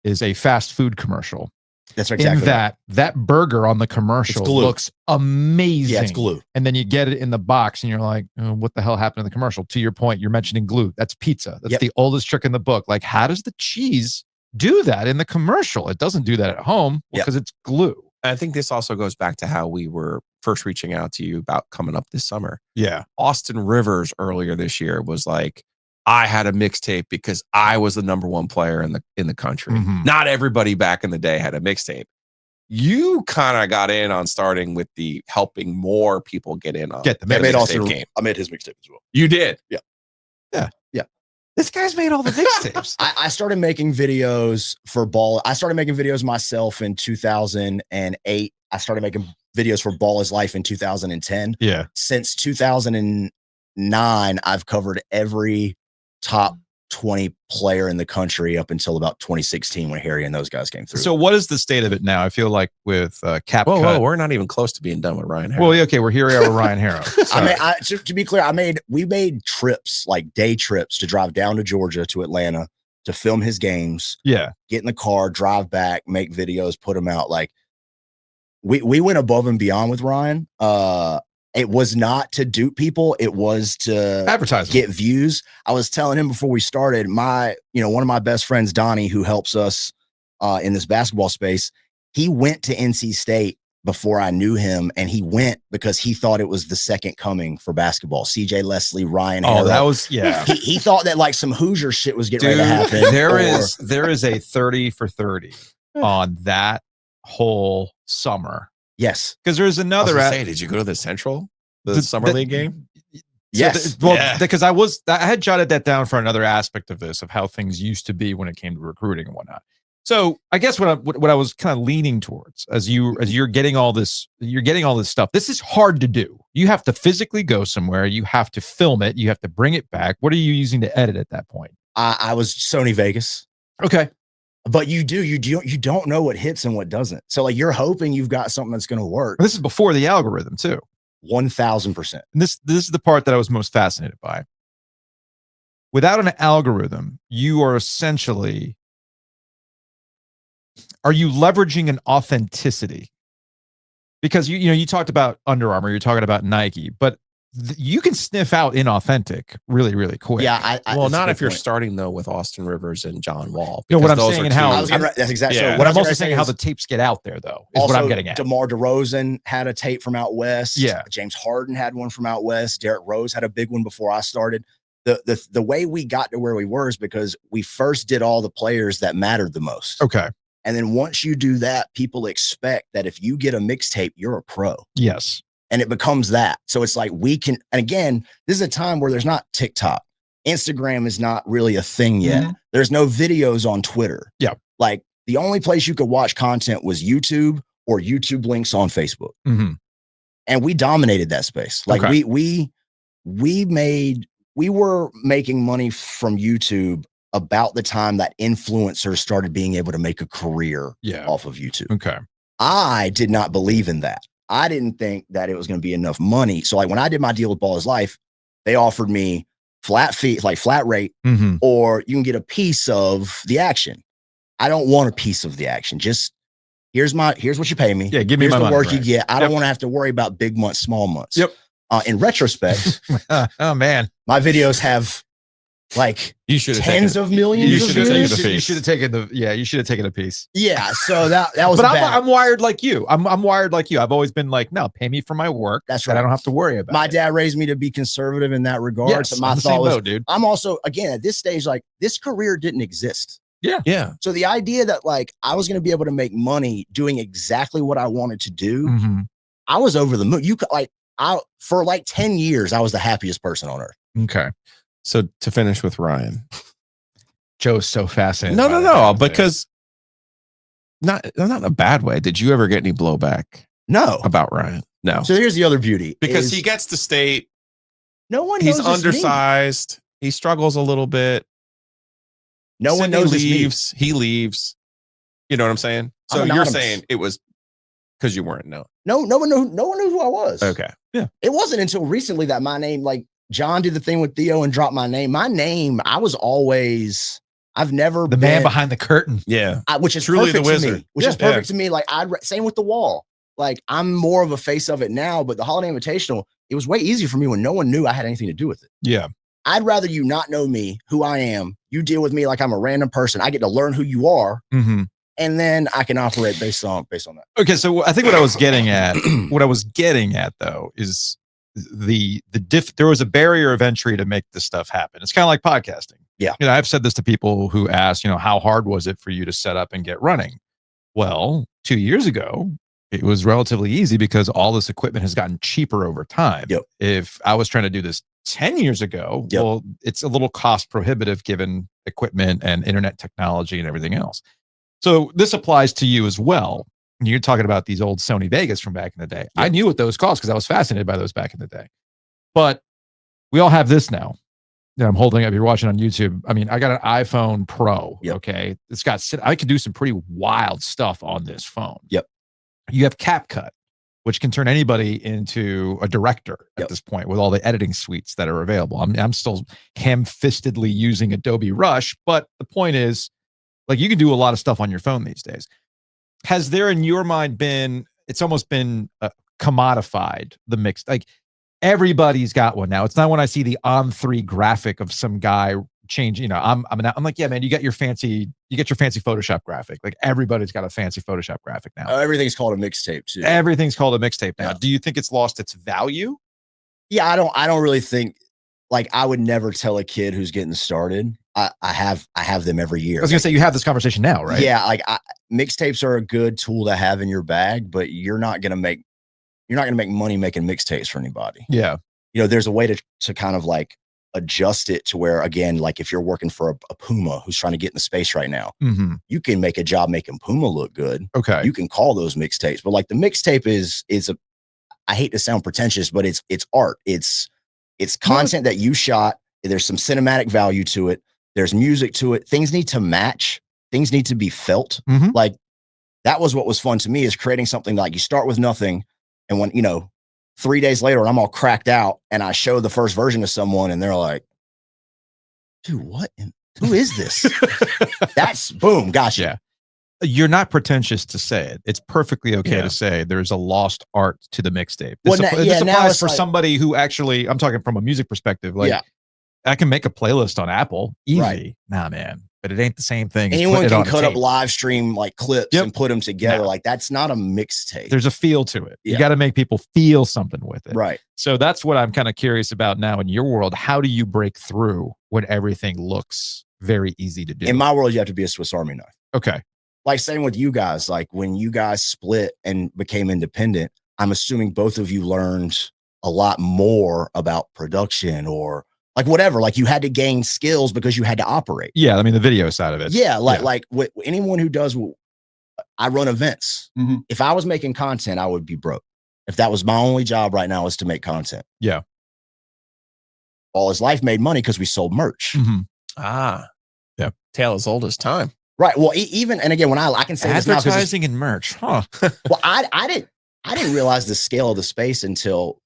is a fast food commercial. That's exactly in that right. that burger on the commercial It's glue. looks amazing. Yeah, it's glue. And then you get it in the box and you're like, oh, what the hell happened in the commercial? To your point, you're mentioning glue. That's pizza. That's Yep. the oldest trick in the book. Like, how does the cheese do that in the commercial? It doesn't do that at home Yep. because it's glue. I think this also goes back to how we were first reaching out to you about coming up this summer. Yeah. Austin Rivers earlier this year was like, I had a mixtape because I was the number one player in the country. Mhm. Not everybody back in the day had a mixtape. You kind of got in on starting with the helping more people get in on Get the I made mixtape also. game. I made his mixtape as well. You did. This guy's made all the mixtapes. I started making videos for ball. I started making videos myself in 2008. I started making videos for Ball is Life in 2010. Yeah. Since 2009, I've covered every top 20 player in the country up until about 2016 when Harry and those guys came through. So what is the state of it now? I feel like with Cap Whoa, Cut. we're not even close to being done with Ryan Harris. Well, yeah, okay, we're here we are with Ryan Harrow. to be clear, we made trips, like day trips, to drive down to Georgia to Atlanta to film his games, Yeah. get in the car, drive back, make videos, put them out. Like we went above and beyond with Ryan. It was not to dupe people. It was to Advertising. get views. I was telling him before we started, one of my best friends, Donnie, who helps us in this basketball space, he went to NC State before I knew him, and he went because he thought it was the second coming for basketball. CJ Leslie, Ryan Harrow. Oh, that was, yeah. He thought that like some Hoosier shit was getting ready to happen. There is a 30 for 30 on that whole summer. Yes. Because there's another did you go to the Central, the summer league game? Yes. Because I had jotted that down for another aspect of this, of how things used to be when it came to recruiting and whatnot. So I guess what I was kind of leaning towards as you're getting all this stuff. This is hard to do. You have to physically go somewhere. You have to film it. You have to bring it back. What are you using to edit at that point? I was Sony Vegas. Okay. But you don't know what hits and what doesn't. So like you're hoping you've got something that's going to work. This is before the algorithm too. 1000%. And this is the part that I was most fascinated by. Without an algorithm, you are essentially, are you leveraging an authenticity? Because you talked about Under Armour, you're talking about Nike, but you can sniff out inauthentic really, really quick. Yeah. Well, not if you're starting though with Austin Rivers and John Wall. You know what I'm because those saying are and how- two- That's exactly Yeah. so What I I'm was also gonna saying say how is the tapes get out there, though, is also, what I'm getting at. DeMar DeRozan had a tape from out west. Yeah. James Harden had one from out west. Derrick Rose had a big one before I started. The way we got to where we were is because we first did all the players that mattered the most. Okay. And then once you do that, people expect that if you get a mixtape, you're a pro. Yes. And it becomes that. So it's like we can, and again, this is a time where there's not TikTok. Instagram is not really a thing yet. Mhm. There's no videos on Twitter. Yeah. Like the only place you could watch content was YouTube or YouTube links on Facebook. Mm-hmm. And we dominated that space. Like Okay. we were making money from YouTube about the time that influencers started being able to make a career Yeah. off of YouTube. Okay. I did not believe in that. I didn't think that it was going to be enough money. So like when I did my deal with Ball is Life, they offered me flat fee, like flat rate, Mm-hmm. or you can get a piece of the action. I don't want a piece of the action. Just here's what you pay me. Yeah, give me Here's my the money, work you right. get. I don't Yep. want to have to worry about big months, small months. Yep. In retrospect, Oh man, my videos have like You should have tens of millions You of should have taken views. the fee. you should have taken you should have taken a piece. Yeah, so that was But bad. I'm wired like you. I'm wired like you. I've always been like, no, pay me for my work. That's that I right. don't have to worry about. My it. dad raised me to be conservative in that regard. Yes, so my I'm the thought same was, boat, dude. I'm also, again, at this stage, like this career didn't exist. Yeah. So the idea that like I was going to be able to make money doing exactly what I wanted to do, Mm-hmm. I was over the moon. You could for like 10 years, I was the happiest person on earth. Okay. So to finish with Ryan. Joe's so fascinated. No, by no, that no. damn thing. Because not in a bad way. Did you ever get any blowback No. about Ryan? No. So here's the other beauty. Because is he gets to state, no one he's knows it's me. undersized. He struggles a little bit. No one Sydney knows it's me. leaves. He leaves. You know what I'm saying? So I'm you're anonymous. saying it was because you weren't known. No one knew who I was. Okay. It wasn't until recently that my name, like John did the thing with Theo and dropped my name. My name, I've never The been, man behind the curtain. Yeah. which is Truly perfect the to wizard. me. Which Yeah. is perfect to me. Like same with the wall. Like I'm more of a face of it now, but the Holiday Invitational, it was way easier for me when no one knew I had anything to do with it. Yeah. I'd rather you not know me, who I am. You deal with me like I'm a random person. I get to learn who you are, Mm-hmm. and then I can operate based on that. Okay, so I think what I was getting at, though, is there was a barrier of entry to make this stuff happen. It's kind of like podcasting. Yeah. I've said this to people who ask, how hard was it for you to set up and get running? Well, 2 years ago, it was relatively easy because all this equipment has gotten cheaper over time. Yep. If I was trying to do this 10 years ago, Yep. well, it's a little cost prohibitive given equipment and internet technology and everything else. So this applies to you as well. You're talking about these old Sony Vegas from back in the day. I knew what those cost because I was fascinated by those back in the day. But we all have this now that I'm holding up. You're watching on YouTube. I mean, I got an iPhone Pro. Yep. Okay. I can do some pretty wild stuff on this phone. Yep. You have CapCut, which can turn anybody into a director at Yep. this point with all the editing suites that are available. I'm still ham-fistedly using Adobe Rush, but the point is, like, you can do a lot of stuff on your phone these days. Has there in your mind it's almost been commodified, the mixed, like everybody's got one now. It's not when I see the on3 graphic of some guy change, I'm like, yeah, man, you get your fancy Photoshop graphic. Like everybody's got a fancy Photoshop graphic now. Everything's called a mixtape too. Everything's called a mixtape now. Yeah. Do you think it's lost its value? Yeah, I don't really think, like, I would never tell a kid who's getting started. I have them every year. I was gonna say you have this conversation now, right? Yeah, like mixtapes are a good tool to have in your bag, but you're not gonna make money making mixtapes for anybody. Yeah. There's a way to kind of like adjust it to where, again, like if you're working for a Puma who's trying to get in the space right now, Mm-hmm. you can make a job making Puma look good. Okay. You can call those mixtapes, but like the mixtape is I hate to sound pretentious, but it's art. It's content that you shot. There's some cinematic value to it. There's music to it. Things need to match. Things need to be felt. Mhm. Like that was what was fun to me, is creating something like you start with nothing. And when, 3 days later and I'm all cracked out and I show the first version to someone and they're like, dude, what? Who is this? That's boom. Gotcha. Yeah. You're not pretentious to say it. It's perfectly okay Yeah. to say there's a lost art to the mixtape. Well, This, now- this yeah, now applies it's for like- somebody who actually, I'm talking from a music perspective. Like, Yeah. I can make a playlist on Apple, easy. Right. Nah, man, but it ain't the same thing. as Anyone putting it can on a cut up tape. live stream like clips Yep. and put them together. No. Like that's not a mixtape. There's a feel to it. You Yeah. got to make people feel something with it. Right. So that's what I'm kind of curious about now in your world. How do you break through when everything looks very easy to do? In my world, you have to be a Swiss Army knife. Okay. Like same with you guys. Like when you guys split and became independent, I'm assuming both of you learned a lot more about production or like whatever. Like you had to gain skills because you had to operate. Yeah. I mean, the video side of it. Yeah. Like anyone who does, I run events. Mhm. If I was making content, I would be broke. If that was my only job right now is to make content. Yeah. All his life made money because we sold merch. Mhm. Yeah. Tale as old as time. Right. Well, even, and again, when I can say this now 'cause it's- Advertising and merch. Huh. well, I didn't realize the scale of the space until,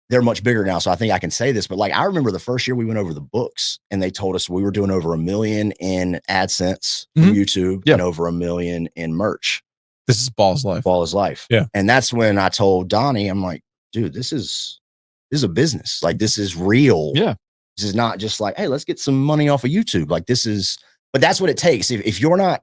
they're much bigger now. So I think I can say this, but like, I remember the first year we went over the books and they told us we were doing over 1 million in AdSense from YouTube Yep. and over 1 million in merch. This is Ball's life. All his life. Yeah. And that's when I told Donnie, I'm like, dude, this is a business. Like this is real. Yeah. This is not just like, hey, let's get some money off of YouTube. Like but that's what it takes. If you're not,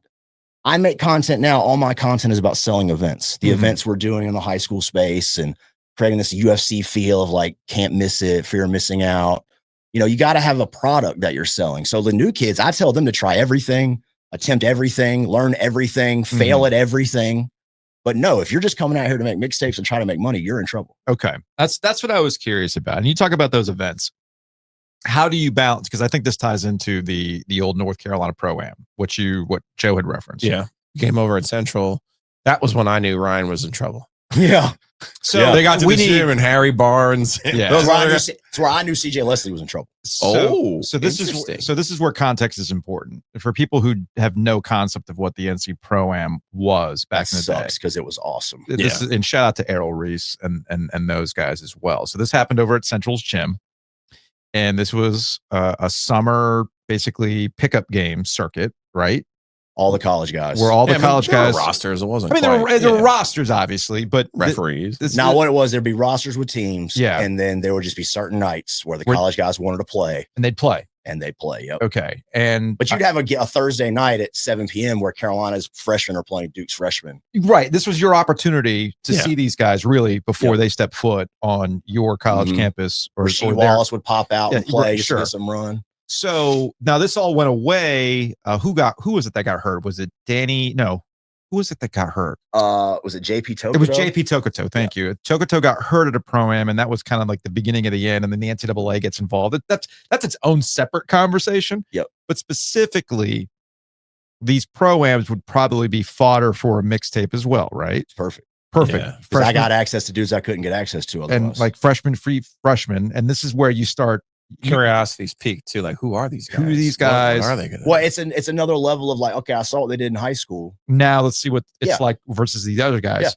I make content now. All my content is about selling events, the Mhm. events we're doing in the high school space and creating this UFC feel of like, can't miss it, fear of missing out. You got to have a product that you're selling. So the new kids, I tell them to try everything, attempt everything, learn everything, fail at everything. But no, if you're just coming out here to make mixtapes and try to make money, you're in trouble. Okay. That's what I was curious about. And you talk about those events. How do you balance? Because I think this ties into the old North Carolina Pro-Am, what Joe had referenced. Yeah. came over at Central. That was when I knew Ryan was in trouble. Yeah. So They got to we the need. gym and Harry Barnes. Yeah. Those other guys. It's where I knew CJ Leslie was in trouble. So this interesting. is where context is important for people who have no concept of what the NC Pro-Am was back in the day. Because it was awesome. This is, and shout out to Errol Reese and those guys as well. So this happened over at Central's gym, and this was a summer basically pickup game circuit, right? All the college guys. Where all the Yeah, college there were guys. rosters. It wasn't. I mean, there were quite- rosters, obviously, but referees. Now, what it was, there'd be rosters with teams. Yeah. And then there would just be certain nights where the Where- college guys wanted to play, and they'd play. and they'd play. Yep. Okay, and But you'd have a Thursday night at 7 p.m. where Carolina's freshmen are playing Duke's freshmen. right, this was your opportunity to Yeah. see these guys really before Yep. they step foot on your college Mhm. campus or Rasheed their- Wallace would pop out and Yeah, play right, just sure. to get some run. So now this all went away. Who was it that got hurt? Was it Danny? No, who was it that got hurt? Was it JP Tokoto? It was JP Tokoto. Thank you. Tokoto got hurt at a pro-am, and that was kind of like the beginning of the end. And then the NCAA gets involved. That's its own separate conversation. Yep. But specifically, these pro-ams would probably be fodder for a mixtape as well, right? It's perfect. Perfect. Yeah. 'Cause I Freshman- got access to dudes I couldn't get access to otherwise. and like free freshmen, and this is where you start. Curiosity's peaked too. Like, who are these guys? Who are these What guys? are they gonna well, it's another level of like, okay, I saw what they did in high school. Now let's see what it's Yeah. like versus these other guys. Yeah.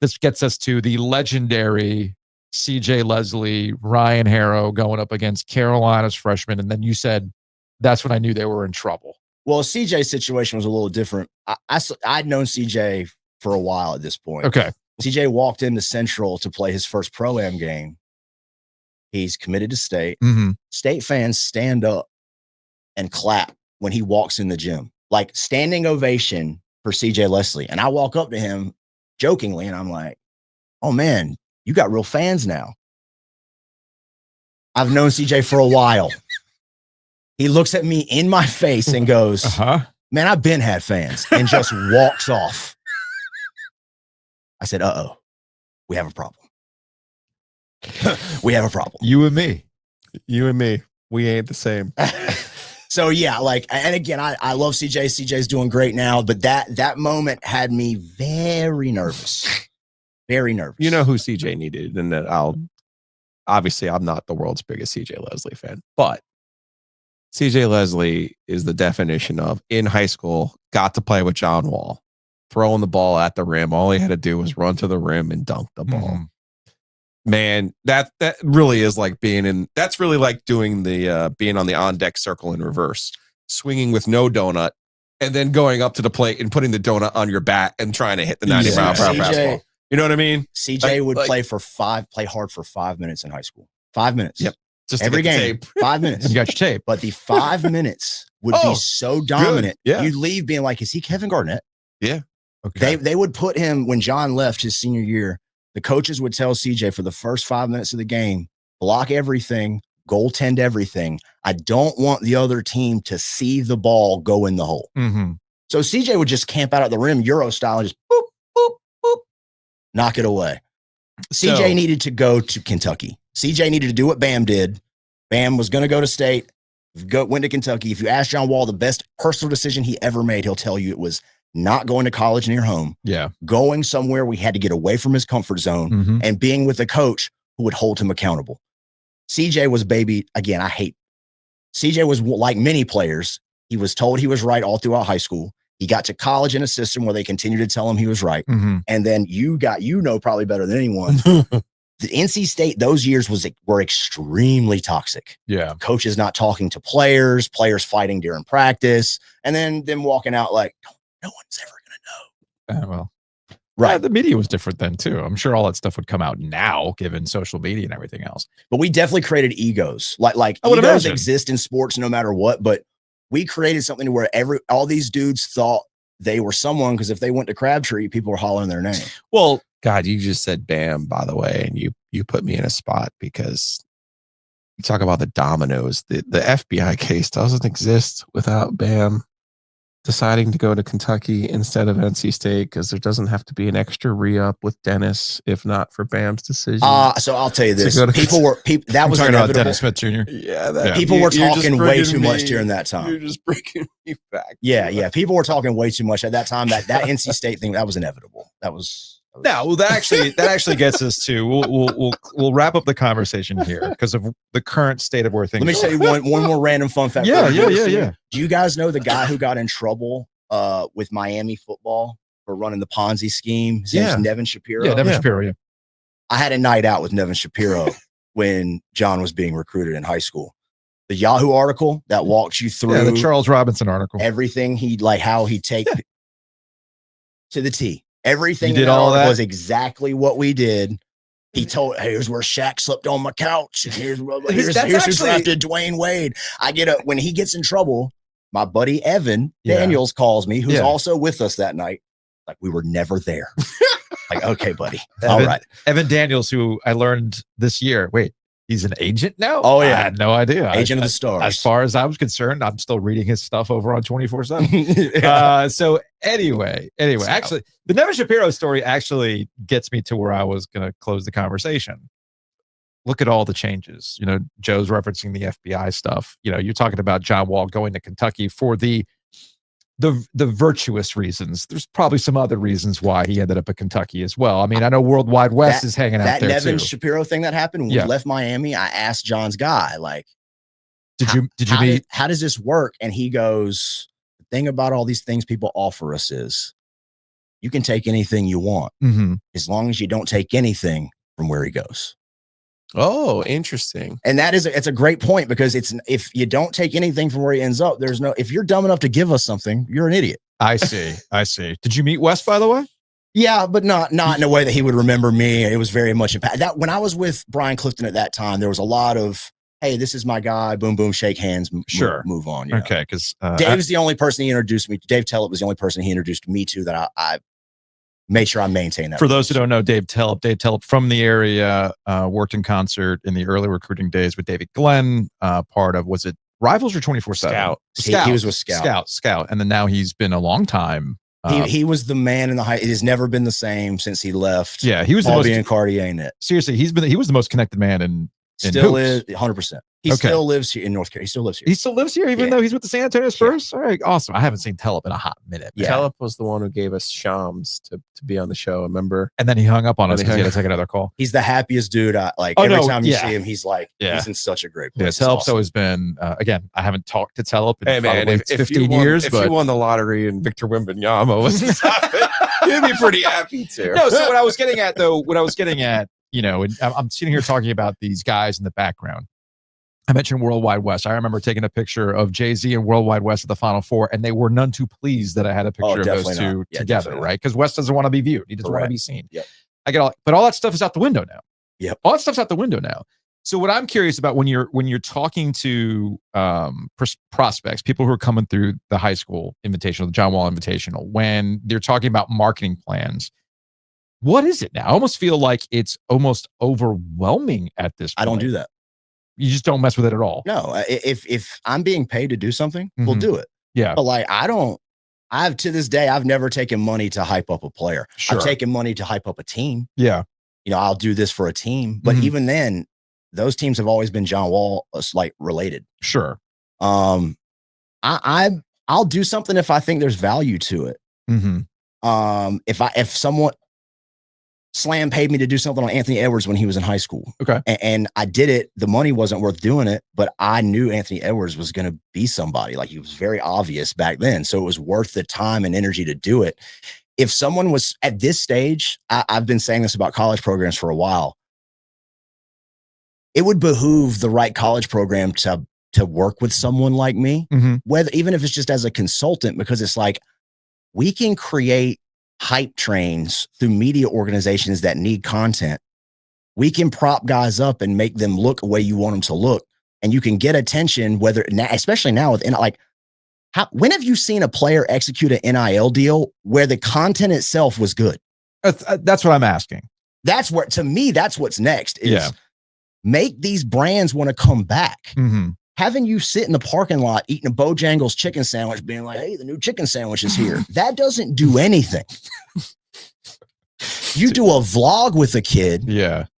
This gets us to the legendary CJ Leslie, Ryan Harrow going up against Carolina's freshmen, and then you said that's when I knew they were in trouble. Well, CJ's situation was a little different. I'd known CJ for a while at this point. Okay, CJ walked into Central to play his first pro-am game. He's committed to state. mm-hmm. State fans stand up and clap when he walks in the gym, like standing ovation for CJ Leslie. And I walk up to him jokingly and I'm like, oh man, you got real fans now. I've known CJ for a while. He looks at me in my face and goes, man, I've been had fans, and just walks off. I said, uh-oh, we have a problem. We have a problem. You and me. You and me, we ain't the same. So yeah, like, and again, I love CJ. CJ's doing great now, but that moment had me very nervous. Very nervous. You know who CJ needed, and that obviously I'm not the world's biggest CJ Leslie fan, but CJ Leslie is the definition of in high school, got to play with John Wall, throwing the ball at the rim. All he had to do was run to the rim and dunk the ball. Mhm. Man, that really is like that's really like doing the being on the on deck circle in reverse, swinging with no donut, and then going up to the plate and putting the donut on your bat and trying to hit the 90 mile per hour fastball. You know what I mean? CJ would like- play hard for 5 minutes in high school. 5 minutes. Yep. Just to Every get the game. tape. 5 minutes. You got your tape. But the 5 minutes would Oh, be so dominant. yeah. You'd leave being like, is he Kevin Garnett? Okay. They would put him when John left his senior year. The coaches would tell CJ for the first 5 minutes of the game, block everything, goaltend everything. I don't want the other team to see the ball go in the hole. Mm-hmm. So CJ would just camp out at the rim, Euro style, and just boop, boop, boop, knock it away. CJ needed to go to Kentucky. CJ needed to do what Bam did. Bam was going to go to state, went to Kentucky. If you ask John Wall the best personal decision he ever made, he'll tell you it was not going to college near home, Yeah. going somewhere we had to get away from his comfort zone, Mm-hmm. and being with a coach who would hold him accountable. CJ was CJ was like many players. He was told he was right all throughout high school. He got to college in a system where they continued to tell him he was right. Mm-hmm. And then probably better than anyone, the NC State, those years were extremely toxic. Yeah. Coaches not talking to players fighting during practice, and then them walking out like, no one's ever going to know. Well, Right. yeah, the media was different then too. I'm sure all that stuff would come out now, given social media and everything else. But we definitely created egos. Like I would egos imagine. exist in sports no matter what, but we created something where all these dudes thought they were someone, because if they went to Crabtree, people were hollering their name. Well, God, you just said Bam, by the way, and you put me in a spot because you talk about the dominoes. The FBI case doesn't exist without Bam. deciding to go to Kentucky instead of NC State because there doesn't have to be an extra re-up with Dennis, if not for Bam's decision? So I'll tell you this: go to- that was talking about inevitable. Dennis Smith Jr. Yeah, People were you're just talking way bringing too much me- during that time. You're just bringing me back. Yeah. People were talking way too much at that time. That NC State thing, that was inevitable. That was No, well, that actually gets us to we'll wrap up the conversation here because of the current state of where things. Let me are. tell you one more random fun fact. Yeah. Do you guys know the guy who got in trouble with Miami football for running the Ponzi scheme? His name's Nevin Shapiro. Yeah, Nevin Shapiro. Yeah. I had a night out with Nevin Shapiro when John was being recruited in high school. The Yahoo article that walks you through the Charles Robinson article. everything how he take to the T. Everything You did in that all article that? was exactly what we did. He told, here's where Shaq slept on my couch. And here's who drafted Dwayne Wade. When he gets in trouble, my buddy Evan Daniels calls me, who's also with us that night. Like, we were never there. Like, okay, buddy. All right. Evan Daniels, who I learned this year. Wait, he's an agent now? Oh, yeah. I had no idea. Agent of the Stars. As far as I was concerned, I'm still reading his stuff over on 24/7. So anyway, actually, the Nevin Shapiro story actually gets me to where I was going to close the conversation. Look at all the changes. You know, Joe's referencing the FBI stuff. You know, you're talking about John Wall going to Kentucky for the virtuous reasons. There's probably some other reasons why he ended up at Kentucky as well. I mean, I know World Wide West is hanging out that there Nevin too. Shapiro thing that happened when we left Miami, I asked John's guy, like, Did you meet? How does this work? And he goes, the thing about all these things people offer us is you can take anything you want as long as you don't take anything from where he goes. Oh, interesting. And it's a great point, because if you don't take anything from where he ends up, if you're dumb enough to give us something, you're an idiot. I see. Did you meet Wes, by the way? Yeah, but not in a way that he would remember me. It was very much that when I was with Brian Clifton at that time, there was a lot of, hey, this is my guy, boom, boom, shake hands, move on. You know? Okay, because Dave's the only person he introduced me to. Dave Tellep was the only person he introduced me to that I made sure I maintain that. For those who don't know, Dave Tellep from the area, worked in concert in the early recruiting days with David Glenn, part of, was it Rivals or 24/7? Scout. He was with Scout. And then now he's been a long time. He was the man in the high. It has never been the same since he left. Yeah, he was Paul the most Cartier in it. Seriously, he was the most connected man in Still hoops. is 100%. He still lives here in North Carolina. He still lives here. He still lives here, even though he's with the San Antonio Spurs. All right, awesome. I haven't seen Tellep in a hot minute. Yeah. Tellep was the one who gave us Shams to be on the show. Remember? And then he hung up on us because he had to take another call. He's the happiest dude. Every time you see him, he's like, he's in such a great place. Yeah, Tellep's always been, again, I haven't talked to Tellep in probably if 15 you years. If but you won the lottery and Victor Wembanyama was you'd be pretty happy too. No, so what I was getting at, you know, and I'm sitting here talking about these guys in the background. I mentioned World Wide West. I remember taking a picture of Jay-Z and World Wide West at the Final Four, and they were none too pleased that I had a picture of those two together, right? Because West doesn't want to be viewed. He doesn't want to be seen. Yep. But all that stuff is out the window now. Yep. All that stuff's out the window now. So what I'm curious about when you're talking to prospects, people who are coming through the high school invitational, the John Wall Invitational, when they're talking about marketing plans, what is it now? I almost feel like it's almost overwhelming at this point. I don't do that. You just don't mess with it at all. No, if I'm being paid to do something, we'll do it. Yeah. But like, to this day, I've never taken money to hype up a player. Sure. I've taken money to hype up a team. Yeah. You know, I'll do this for a team. But even then, those teams have always been John Wall related. Sure. I'll do something if I think there's value to it. If someone Slam paid me to do something on Anthony Edwards when he was in high school. Okay. And I did it. The money wasn't worth doing it, but I knew Anthony Edwards was going to be somebody. Like, he was very obvious back then. So it was worth the time and energy to do it. If someone was at this stage, I've been saying this about college programs for a while. It would behoove the right college program to work with someone like me, even if it's just as a consultant, because it's like, we can create hype trains through media organizations that need content. We can prop guys up and make them look the way you want them to look, and you can get attention. Especially now with when have you seen a player execute an NIL deal where the content itself was good? That's what I'm asking. That's what's next. Is make these brands want to come back. having you sit in the parking lot eating a Bojangles chicken sandwich, being like, hey, the new chicken sandwich is here. That doesn't do anything. You do a vlog with a kid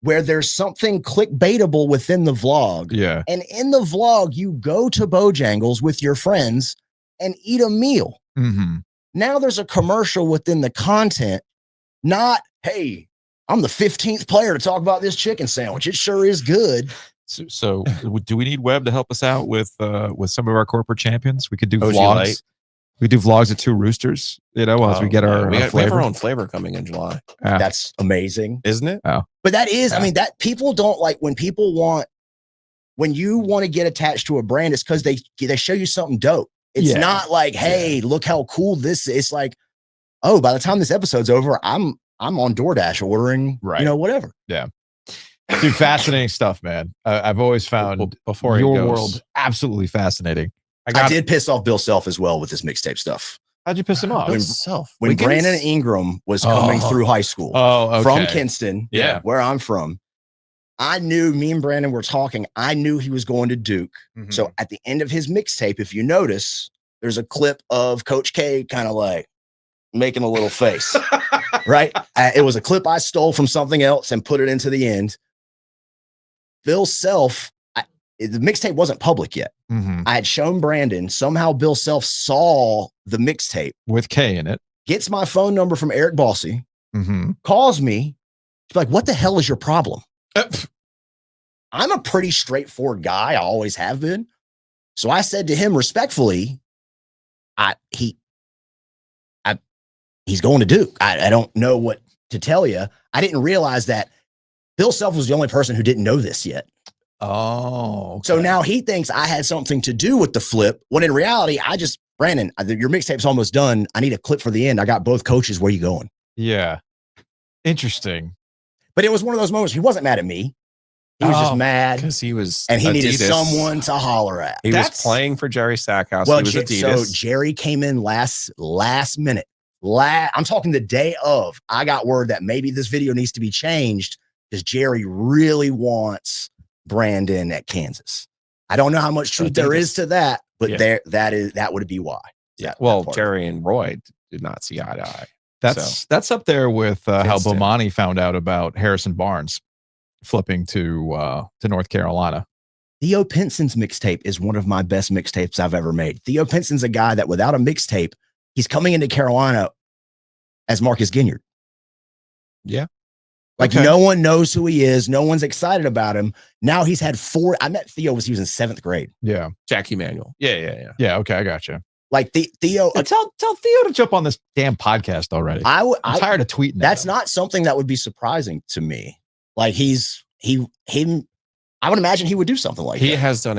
where there's something clickbaitable within the vlog. Yeah. And in the vlog, you go to Bojangles with your friends and eat a meal. Mm-hmm. Now there's a commercial within the content, not, hey, I'm the 15th player to talk about this chicken sandwich. It sure is good. So do we need Webb to help us out with some of our corporate champions? We could do OG vlogs. Light. We do vlogs at Two Roosters, as we get our we have flavor. our own flavor coming in July, That's amazing. isn't it? But that is, I mean, that people don't like when you want to get attached to a brand, it's because they show you something dope. It's not like, hey, look how cool this is. It's like, oh, by the time this episode's over, I'm on DoorDash ordering, whatever. Yeah. Dude, fascinating stuff, man. I've always found Before your he goes, world absolutely fascinating. I did piss off Bill Self as well with this mixtape stuff. How'd you piss him off? When Brandon Ingram was coming through high school from Kinston, where I'm from, I knew me and Brandon were talking. I knew he was going to Duke. Mhm. So at the end of his mixtape, if you notice, there's a clip of Coach K kind of like making a little face, right? It was a clip I stole from something else and put it into the end. Bill Self, the mixtape wasn't public yet. Mm-hmm. I had shown Brandon. Somehow Bill Self saw the mixtape With K in it. gets my phone number from Eric Bossy, Mm-hmm. calls me. She's like, what the hell is your problem? I'm a pretty straightforward guy. I always have been. So I said to him respectfully, he's going to Duke. I don't know what to tell you. I didn't realize that Bill Self was the only person who didn't know this yet. Oh. So now he thinks I had something to do with the flip, when in reality, Brandon, your mixtape's almost done. I need a clip for the end. I got both coaches. Where you going? Yeah. Interesting. But it was one of those moments. He wasn't mad at me. He was just mad because he was, and he needed Adidas. someone to holler at. He was playing for Jerry Stackhouse. Well, He was Adidas. so Jerry came in last minute. I'm talking the day of. I got word that maybe this video needs to be changed because Jerry really wants Brandon at Kansas. I don't know how much truth there is to that, but that would be why. Yeah. Well, Jerry and Roy did not see eye to eye. That's up there with how Kinston. Bomani found out about Harrison Barnes flipping to North Carolina. Theo Pinson's mixtape is one of my best mixtapes I've ever made. Theo Pinson's a guy that without a mixtape, he's coming into Carolina as Marcus Ginyard. Yeah. Like no one knows who he is. No one's excited about him. Now he's had I met Theo when he was in 7th grade. Yeah. Jackie Manuel. Yeah. Yeah. Okay. I got you. Like Theo. Tell Theo to jump on this damn podcast already. I'm tired of tweeting. That's not something that would be surprising to me. Like I would imagine he would do something like that. He has done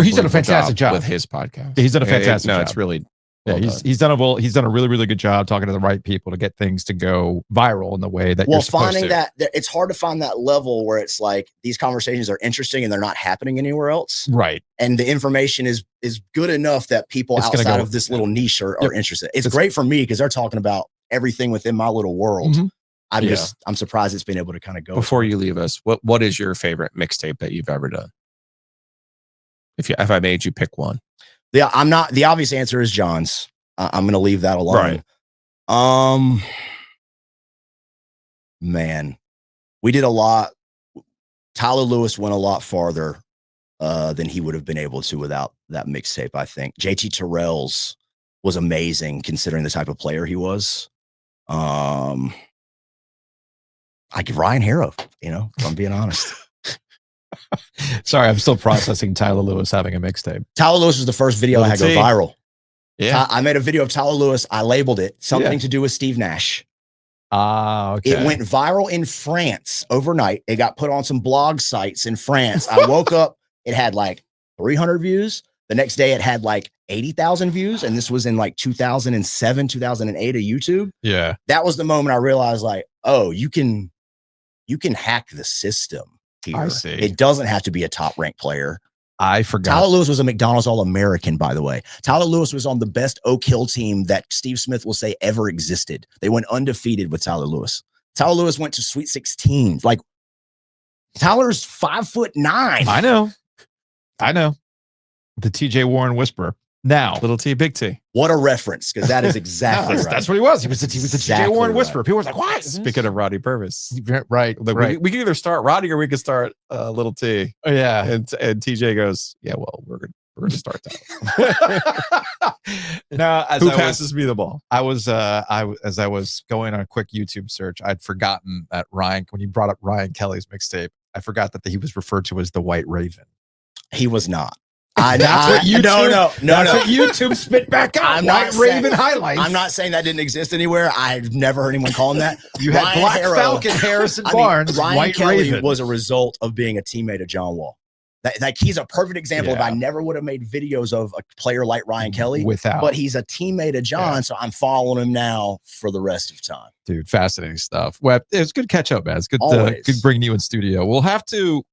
he's done a fantastic job with his podcast. He's done a fantastic job. No, it's really he's done a really, really good job talking to the right people to get things to go viral in the way that you're supposed finding to. that it's hard to find that level where it's like these conversations are interesting and they're not happening anywhere else. Right. And the information is good enough that people outside of this little niche are interested. It's great for me because they're talking about everything within my little world. Mm-hmm. I'm surprised it's been able to kind of go. Before you leave us, what is your favorite mixtape that you've ever done? If I made you pick one. Yeah, I'm not. The obvious answer is John's. I'm going to leave that alone. Right. Man, we did a lot. Tyler Lewis went a lot farther than he would have been able to without that mixtape. I think JT Terrell's was amazing considering the type of player he was. I give Ryan Harrow, if I'm being honest. Sorry, I'm still processing Tyler Lewis having a mixtape. Tyler Lewis was the first video I had go viral. Yeah. I made a video of Tyler Lewis. I labeled it something to do with Steve Nash. Okay. It went viral in France overnight. It got put on some blog sites in France. I woke up, it had like 300 views. The next day it had like 80,000 views. And this was in like 2007, 2008 of YouTube. Yeah. That was the moment I realized like, oh, you can hack the system here. I see. It doesn't have to be a top ranked player. I forgot. Tyler Lewis was a McDonald's All-American, by the way. Tyler Lewis was on the best Oak Hill team that Steve Smith will say ever existed. They went undefeated with Tyler Lewis. Tyler Lewis went to Sweet 16. Like, Tyler's 5'9". I know. The TJ Warren whisperer. Now, Little T, big T. What a reference, because that is exactly right. that's what he was. He was the TJ Exactly Warren right. whisperer. People were like, "What?" Speaking of Roddy Purvis, Right, like, right. we can either start Roddy or we can start Little T. Oh, yeah. And TJ goes, yeah, well, we're gonna start that. Now, as Who I passes me the ball? as I was going on a quick YouTube search, I'd forgotten that Ryan, when you brought up Ryan Kelly's mixtape, I forgot that he was referred to as the White Raven. He was not. That's what YouTube. No. What YouTube spit back out. I'm White not saying- Raven highlights. I'm not saying that didn't exist anywhere. I've never heard anyone call him that. You had Ryan Black Harrow- Falcon, Harrison I mean, Barnes, Ryan White Kelly Raven. was a result of being a teammate of John Wall. Like he's a perfect example of Yeah. I never would have made videos of a player like Ryan Kelly without. but he's a teammate of John, Yeah. so I'm following him now for the rest of time. Dude, fascinating stuff. Webb, it's good catch up, man. It's good Always. good bringing you in studio. We'll have to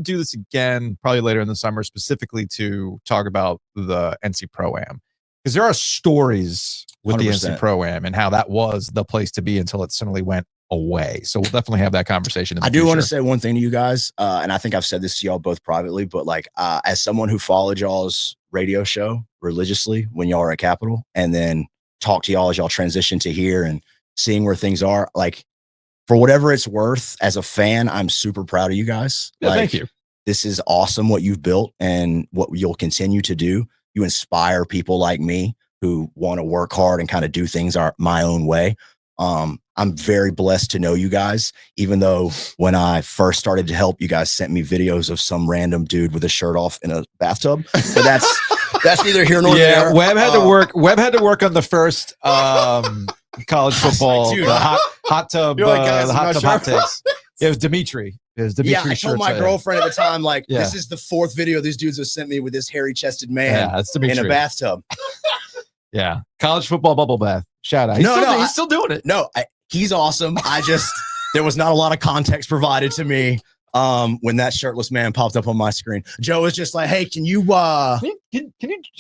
do this again probably later in the summer, specifically to talk about the NC Pro-Am, because there are stories with the 100%. NC Pro-Am and how that was the place to be until it suddenly went away. So we'll definitely have that conversation. In the I do want to future. say one thing to you guys, and I think I've said this to y'all both privately, but like as someone who followed y'all's radio show religiously when y'all were at Capitol, and then talk to y'all as y'all transition to here and seeing where things are, like for whatever it's worth, as a fan, I'm super proud of you guys. Yeah, Like, thank you. This is awesome what you've built and what you'll continue to do. You inspire people like me who want to work hard and kind of do things my own way. I'm very blessed to know you guys, even though when I first started to help, you guys sent me videos of some random dude with a shirt off in a bathtub. But that's neither here nor Yeah, there. Webb had to work. Webb had to work on the first college football, dude, the hot tub, You're like, guys, the I'm hot not tub sure. hot takes. It was Dimitri. It was Dimitri. Yeah, I told my girlfriend at the time, like, Yeah. this is the fourth video these dudes have sent me with this hairy-chested man Yeah, that's Dimitri. in a bathtub. Yeah, college football bubble bath. Shout out. He's still doing it. No, he's awesome. There was not a lot of context provided to me when that shirtless man popped up on my screen. Joe was just like, hey, can you Can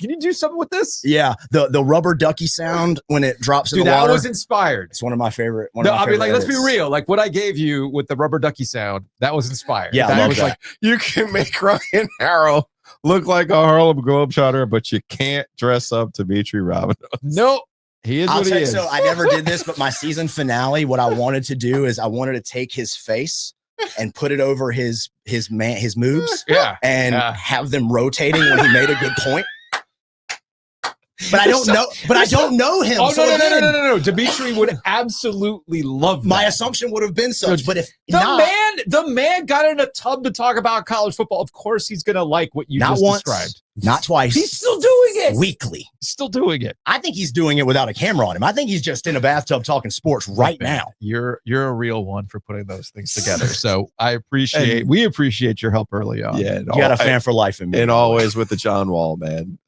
you do something with this? yeah, the rubber ducky sound when it drops in Dude, the that water. was inspired. It's one of my favorite. No, I mean, like, let's be real. Like what I gave you with the rubber ducky sound, that was inspired. Yeah, I that love was that. like, You can make Ryan Harrow look like a Harlem Globetrotter, but you can't dress up Dimitri Robin. nope. He is I'll what he tell you, is. so I never did this, but my season finale, what I wanted to do is I wanted to take his face and put it over his moves Yeah. and Yeah. have them rotating when he made a good point. But I don't know. But I don't know him. Oh, so again, no. Dimitri would absolutely love that. my assumption would have been such. But if The not, man got in a tub to talk about college football. Of course, he's gonna like what you not just once, described. not twice, He's still doing it. weekly. He's still doing it I think he's doing it without a camera on him. I think he's just in a bathtub talking sports right now. You're a real one for putting those things together. So we appreciate your help early on. Yeah, You got a fan for life in me. and always with the John Wall, man.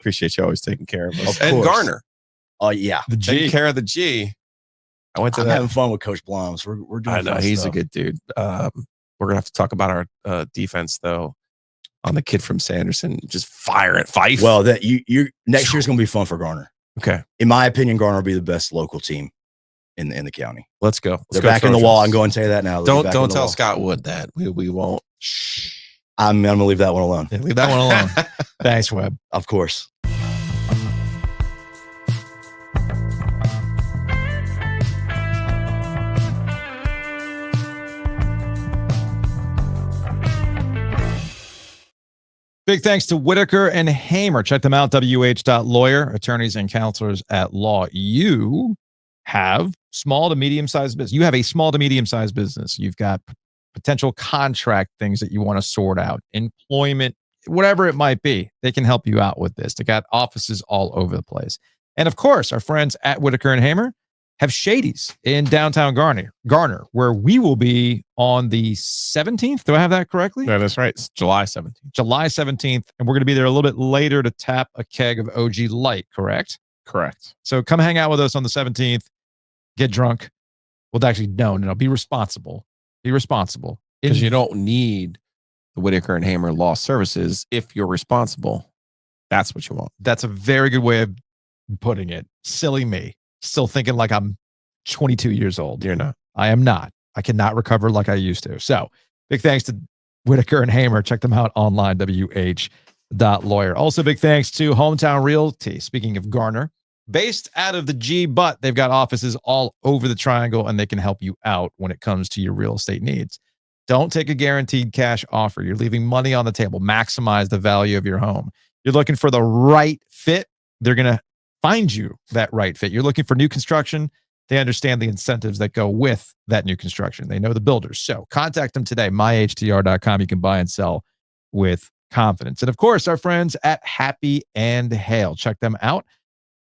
Appreciate you always taking care of us. Of And course. Garner, Oh yeah, The taking G. care of the G. I went to I'm that. having fun with Coach Blums. We're doing. I know fun he's stuff. a good dude. We're gonna have to talk about our defense though. On the kid from Sanderson, just fire at Fife. Well, that you next year's gonna be fun for Garner. okay, In my opinion, Garner will be the best local team in the county. let's go. Let's They're go back in the Trojans. wall. I'm going to tell you that now. They'll be Don't back in don't the tell wall. Scott Wood that we won't. I'm gonna leave that one alone. Yeah, leave that one alone. Thanks, Webb. Of course. Big thanks to Whitaker and Hamer. Check them out, wh.lawyer, attorneys and counselors at law. You have small to medium-sized business. You have a small to medium-sized business. You've got potential contract things that you want to sort out, employment, whatever it might be. They can help you out with this. They got offices all over the place. And of course, our friends at Whitaker and Hamer have Shady's in downtown Garner, where we will be on the 17th. Do I have that correctly? No, that's right. It's July 17th. July 17th. And we're going to be there a little bit later to tap a keg of OG Light, correct? Correct. So come hang out with us on the 17th. Get drunk. Well, actually, no. Be responsible. Be responsible. Because you don't need the Whitaker and Hamer Law Services if you're responsible. That's what you want. That's a very good way of putting it. Silly me. Still thinking like I'm 22 years old. You're not. I am not. I cannot recover like I used to. So big thanks to Whitaker and Hamer. Check them out online, wh.lawyer. Garner.lawyer. Also, big thanks to Hometown Realty. Speaking of Garner, based out of the G, but they've got offices all over the triangle, and they can help you out when it comes to your real estate needs. Don't take a guaranteed cash offer. You're leaving money on the table. Maximize the value of your home. You're looking for the right fit. They're going to find you that right fit. You're looking for new construction. They understand the incentives that go with that new construction. They know the builders. So contact them today, myhtr.com. You can buy and sell with confidence. And of course, our friends at Happy and Hail. Check them out.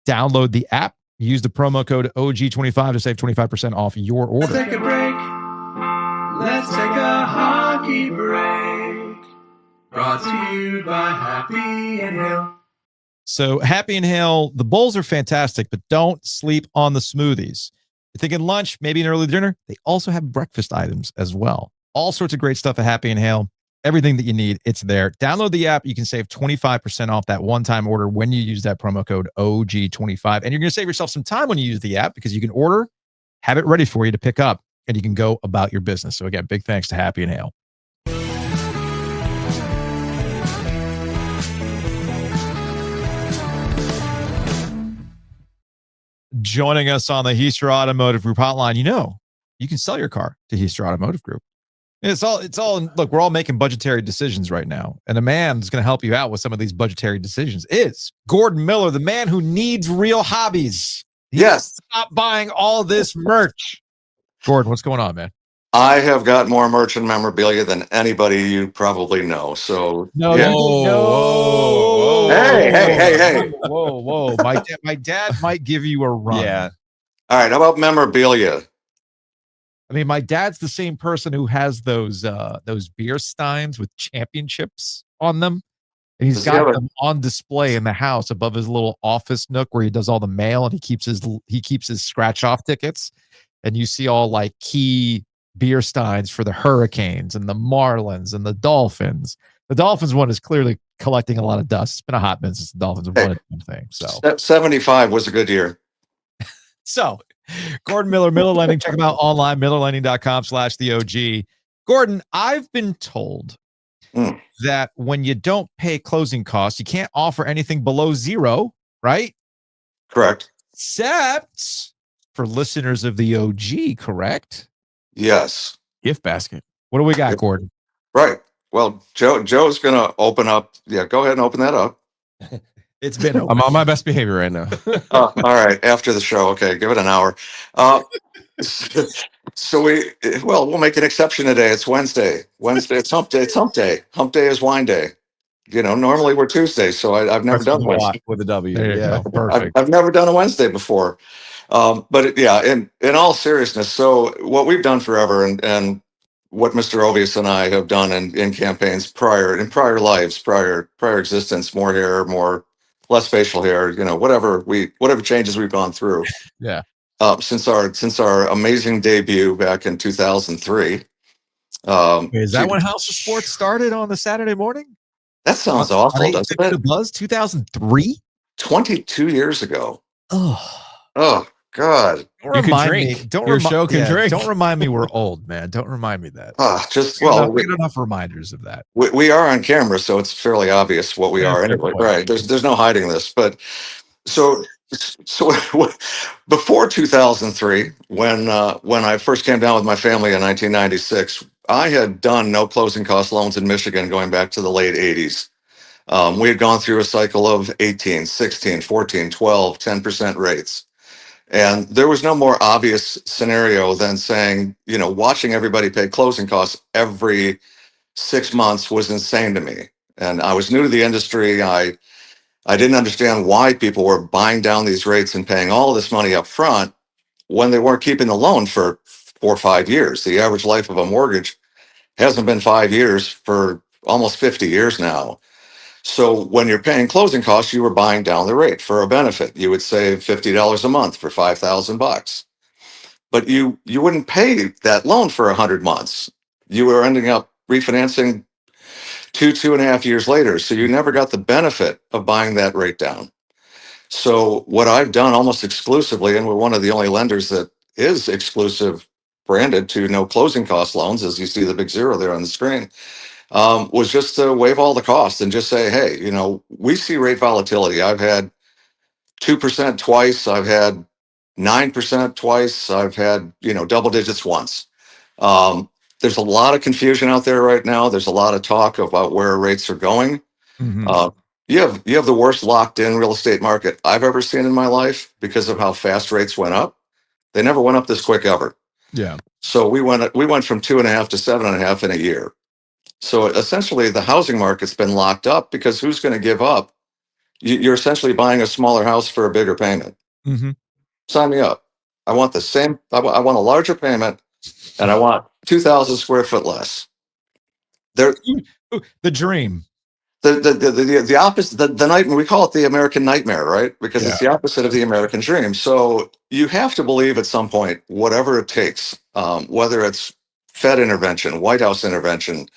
Download the app. Use the promo code OG25 to save 25% off your order. Let's take a break. Let's take a hockey break. Brought to you by Happy and Hail. So Happy and Hail, the bowls are fantastic, but don't sleep on the smoothies. You're thinking lunch, maybe an early dinner. They also have breakfast items as well. All sorts of great stuff at Happy and Hail. Everything that you need, it's there. Download the app. You can save 25% off that one-time order when you use that promo code OG25. And you're going to save yourself some time when you use the app because you can order, have it ready for you to pick up, and you can go about your business. So again, big thanks to Happy and Hail. Joining us on the Heaster Automotive Group hotline, you can sell your car to Heaster Automotive Group. It's all, look, we're all making budgetary decisions right now. And a man who's going to help you out with some of these budgetary decisions is Gordon Miller, the man who needs real hobbies. Yes. Stop buying all this merch. Gordon, what's going on, man? I have got more merch and memorabilia than anybody you probably know. So No. Hey. Whoa. My dad might give you a run. Yeah. All right. How about memorabilia? I mean, my dad's the same person who has those beer steins with championships on them. And he's got them on display in the house above his little office nook where he does all the mail, and he keeps his scratch off tickets. And you see all like key beer steins for the Hurricanes and the Marlins and the Dolphins. The Dolphins one is clearly collecting a lot of dust. It's been a hot minute since the Dolphins have won anything. So 75 was a good year. So Gordon Miller, Miller Lending, check him out online, millerlending.com/theog. Gordon, I've been told that when you don't pay closing costs, you can't offer anything below zero, right? Correct. Except for listeners of the OG, correct? Yes. Gift basket. What do we got, Gordon? Right. Well, Joe's going to open up. Yeah, go ahead and open that up. It's been open. I'm on my best behavior right now. All right. After the show. Okay. Give it an hour. So we'll make an exception today. It's Wednesday. It's hump day. It's hump day. Hump day is wine day. Normally we're Tuesdays, so I've never done Wednesday. With a W. There you go. Perfect. I've never done a Wednesday before. In all seriousness, so what we've done forever and what Mr. Ovies and I have done in campaigns in prior lives, prior existence, more hair, less facial hair, whatever changes we've gone through. Yeah. Since our amazing debut back in 2003. Is that when House of Sports started on the Saturday morning? That sounds awful, doesn't it? It was 2003? 22 years ago. Oh, God. Don't remind me. Don't remind me we're old, man. Don't remind me that. We get enough reminders of that. We are on camera, so it's fairly obvious what we are anyway. Right. There's no hiding this. But so before 2003, when I first came down with my family in 1996, I had done no closing cost loans in Michigan going back to the late 80s. We had gone through a cycle of 18, 16, 14, 12, 10% rates. And there was no more obvious scenario than saying, watching everybody pay closing costs every 6 months was insane to me. And I was new to the industry. I didn't understand why people were buying down these rates and paying all of this money up front when they weren't keeping the loan for 4 or 5 years. The average life of a mortgage hasn't been 5 years for almost 50 years now. So when you're paying closing costs, you were buying down the rate for a benefit. You would save $50 a month for $5,000, but you wouldn't pay that loan for 100 months. You were ending up refinancing 2.5 years later. So you never got the benefit of buying that rate down. So what I've done almost exclusively, and we're one of the only lenders that is exclusive branded to no closing cost loans, as you see the big zero there on the screen. was just to waive all the costs and just say, hey, we see rate volatility. I've had 2% twice. I've had 9% twice. I've had, double digits once. There's a lot of confusion out there right now. There's a lot of talk about where rates are going. Mhm. You have the worst locked in real estate market I've ever seen in my life because of how fast rates went up. They never went up this quick ever. Yeah. So we went from 2.5 to 7.5 in a year. So essentially the housing market's been locked up because who's going to give up? You're essentially buying a smaller house for a bigger payment. Mhm. Sign me up. I want the same. I want a larger payment, and I want 2,000 square foot less. There, Ooh, the dream. the opposite. The nightmare. We call it the American nightmare, right? Because Yeah. it's the opposite of the American dream. So you have to believe at some point, whatever it takes, whether it's Fed intervention, White House intervention,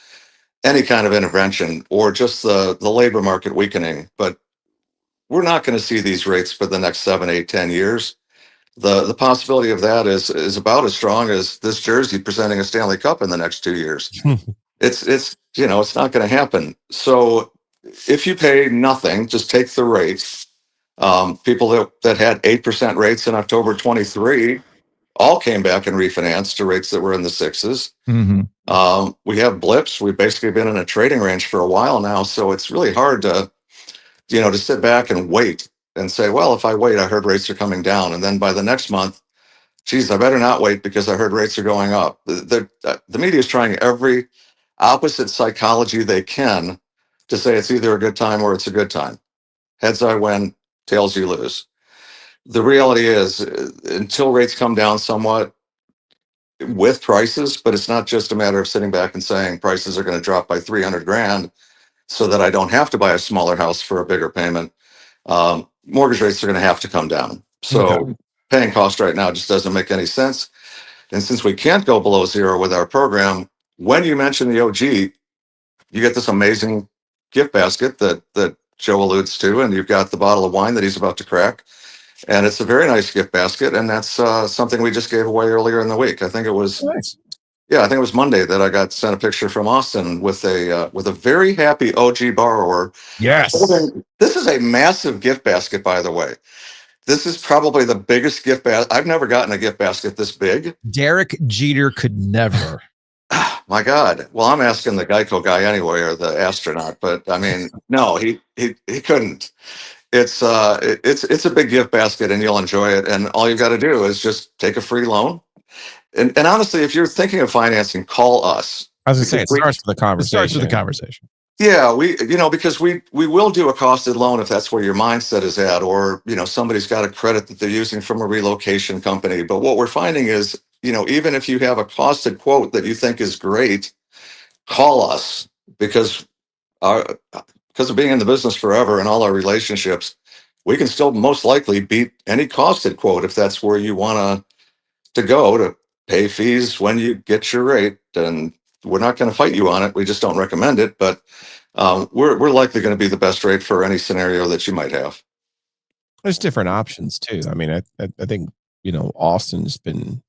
any kind of intervention, or just the labor market weakening. But we're not going to see these rates for the next 7, 8, 10 years. The possibility of that is about as strong as this jersey presenting a Stanley Cup in the next 2 years. It's not going to happen. So if you pay nothing, just take the rate. People that had 8% rates in October 23 all came back and refinanced to rates that were in the sixes. Mhm. We have blips. We've basically been in a trading range for a while now, so it's really hard to sit back and wait and say, well, if I wait, I heard rates are coming down. And then by the next month, geez, I better not wait because I heard rates are going up. The media is trying every opposite psychology they can to say it's either a good time or it's a good time. Heads I win, tails you lose. The reality is, until rates come down somewhat with prices, but it's not just a matter of sitting back and saying prices are going to drop by 300 grand so that I don't have to buy a smaller house for a bigger payment. Mortgage rates are going to have to come down. So Okay. paying cost right now just doesn't make any sense. And since we can't go below zero with our program, when you mention the OG, you get this amazing gift basket that Joe alludes to, and you've got the bottle of wine that he's about to crack. And it's a very nice gift basket, and that's something we just gave away earlier in the week. I think it was Nice. yeah, I think it was Monday that I got sent a picture from Austin with a very happy OG borrower. Yes. This is a massive gift basket, by the way. This is probably the biggest gift basket. I've never gotten a gift basket this big. Derek Jeter could never. My God. Well, I'm asking the Geico guy anyway, or the astronaut, but I mean, no, he couldn't. It's a big gift basket, and you'll enjoy it. And all you got to do is just take a free loan. And honestly, if you're thinking of financing, call us. I was gonna say it Because starts with a It conversation. starts with the conversation. Yeah, because we will do a costed loan if that's where your mindset is at, or somebody's got a credit that they're using from a relocation company. But what we're finding is, even if you have a costed quote that you think is great, call us because because of being in the business forever and all our relationships, we can still most likely beat any costed quote if that's where you want to go to pay fees when you get your rate. And we're not going to fight you on it. We just don't recommend it, but we're likely going to be the best rate for any scenario that you might have. There's different options too. I mean, I think Austin's been